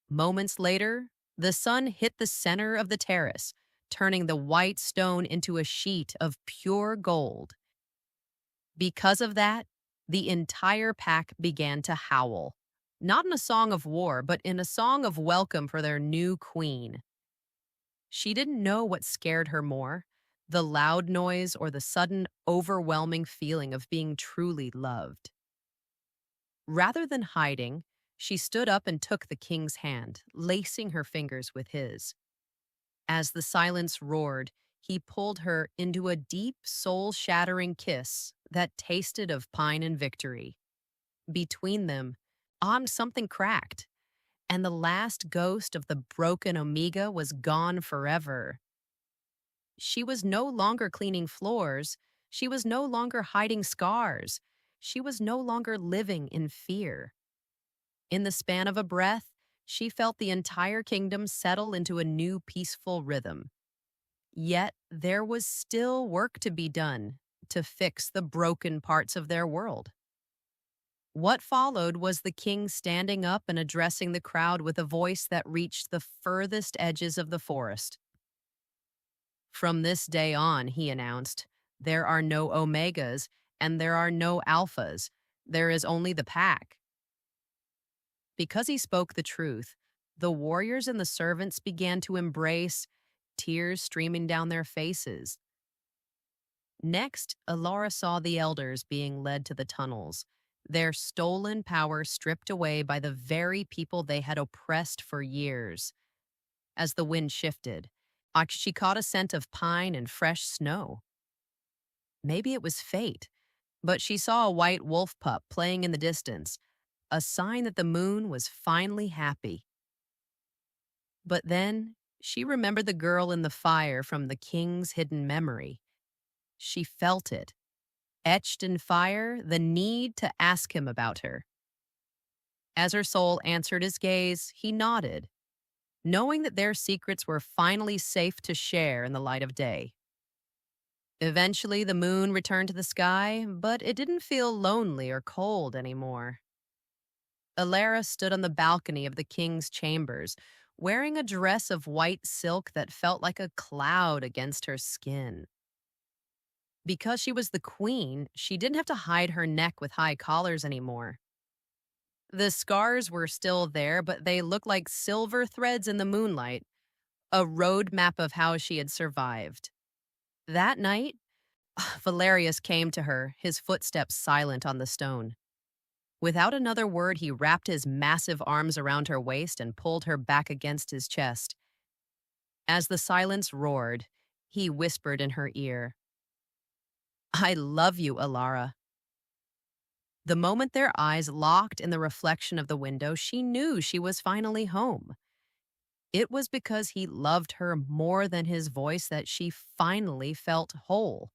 Moments later, the sun hit the center of the terrace, turning the white stone into a sheet of pure gold. Because of that, the entire pack began to howl, not in a song of war, but in a song of welcome for their new queen. She didn't know what scared her more, the loud noise or the sudden, overwhelming feeling of being truly loved. Rather than hiding, she stood up and took the king's hand, lacing her fingers with his. As the silence roared, he pulled her into a deep, soul-shattering kiss that tasted of pine and victory. Between them, something cracked, and the last ghost of the broken Omega was gone forever. She was no longer cleaning floors. She was no longer hiding scars. She was no longer living in fear. In the span of a breath, she felt the entire kingdom settle into a new peaceful rhythm. Yet there was still work to be done to fix the broken parts of their world. What followed was the king standing up and addressing the crowd with a voice that reached the furthest edges of the forest. "From this day on," he announced, "there are no Omegas and there are no Alphas. There is only the pack." Because he spoke the truth, the warriors and the servants began to embrace, tears streaming down their faces. Next, Alara saw the elders being led to the tunnels, their stolen power stripped away by the very people they had oppressed for years. As the wind shifted, she caught a scent of pine and fresh snow. Maybe it was fate, but she saw a white wolf pup playing in the distance, a sign that the moon was finally happy. But then, she remembered the girl in the fire from the king's hidden memory. She felt it, etched in fire, the need to ask him about her. As her soul answered his gaze, he nodded, knowing that their secrets were finally safe to share in the light of day. Eventually, the moon returned to the sky, but it didn't feel lonely or cold anymore. Alara stood on the balcony of the king's chambers, wearing a dress of white silk that felt like a cloud against her skin. Because she was the queen, she didn't have to hide her neck with high collars anymore. The scars were still there, but they looked like silver threads in the moonlight, a roadmap of how she had survived. That night, Valerius came to her, his footsteps silent on the stone. Without another word, he wrapped his massive arms around her waist and pulled her back against his chest. As the silence roared, he whispered in her ear, "I love you, Alara." The moment their eyes locked in the reflection of the window, she knew she was finally home. It was because he loved her more than his voice that she finally felt whole.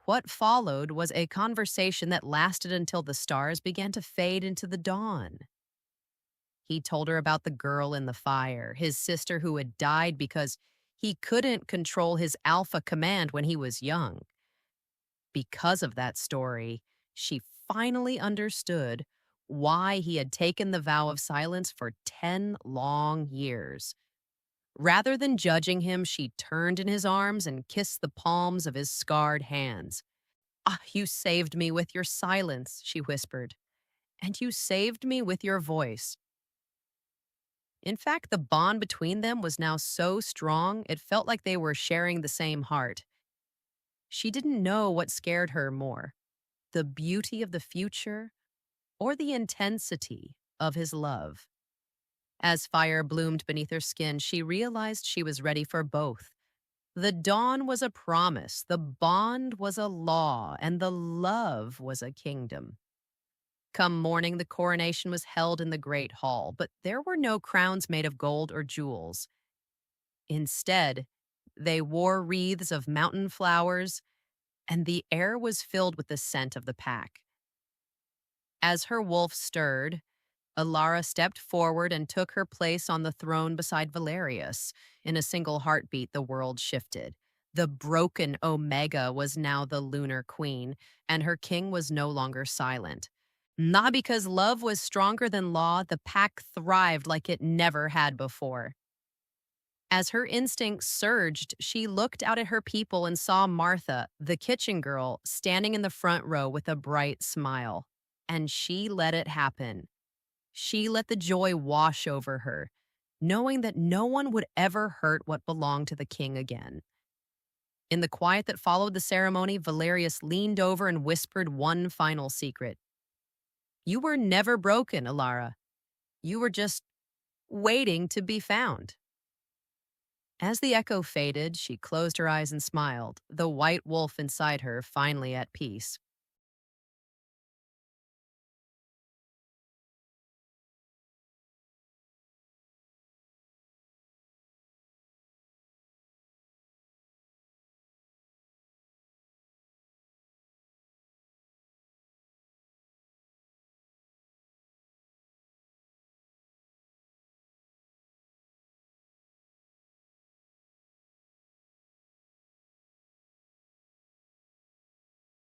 What followed was a conversation that lasted until the stars began to fade into the dawn. He told her about the girl in the fire, his sister who had died because he couldn't control his alpha command when he was young. Because of that story, she finally understood why he had taken the vow of silence for 10 long years. Rather than judging him, she turned in his arms and kissed the palms of his scarred hands. Ah, you saved me with your silence, she whispered, and you saved me with your voice. In fact, the bond between them was now so strong it felt like they were sharing the same heart. She didn't know what scared her more, the beauty of the future or the intensity of his love. As fire bloomed beneath her skin, she realized she was ready for both. The dawn was a promise, the bond was a law, and the love was a kingdom. Come morning, the coronation was held in the great hall, but there were no crowns made of gold or jewels. Instead, they wore wreaths of mountain flowers, and the air was filled with the scent of the pack. As her wolf stirred, Alara stepped forward and took her place on the throne beside Valerius. In a single heartbeat, the world shifted. The broken Omega was now the lunar queen, and her king was no longer silent. Not because love was stronger than law, the pack thrived like it never had before. As her instincts surged, she looked out at her people and saw Martha, the kitchen girl, standing in the front row with a bright smile. And she let it happen. She let the joy wash over her, knowing that no one would ever hurt what belonged to the king again. In the quiet that followed the ceremony, Valerius leaned over and whispered one final secret. You were never broken, Alara. You were just waiting to be found. As the echo faded, she closed her eyes and smiled, the white wolf inside her finally at peace.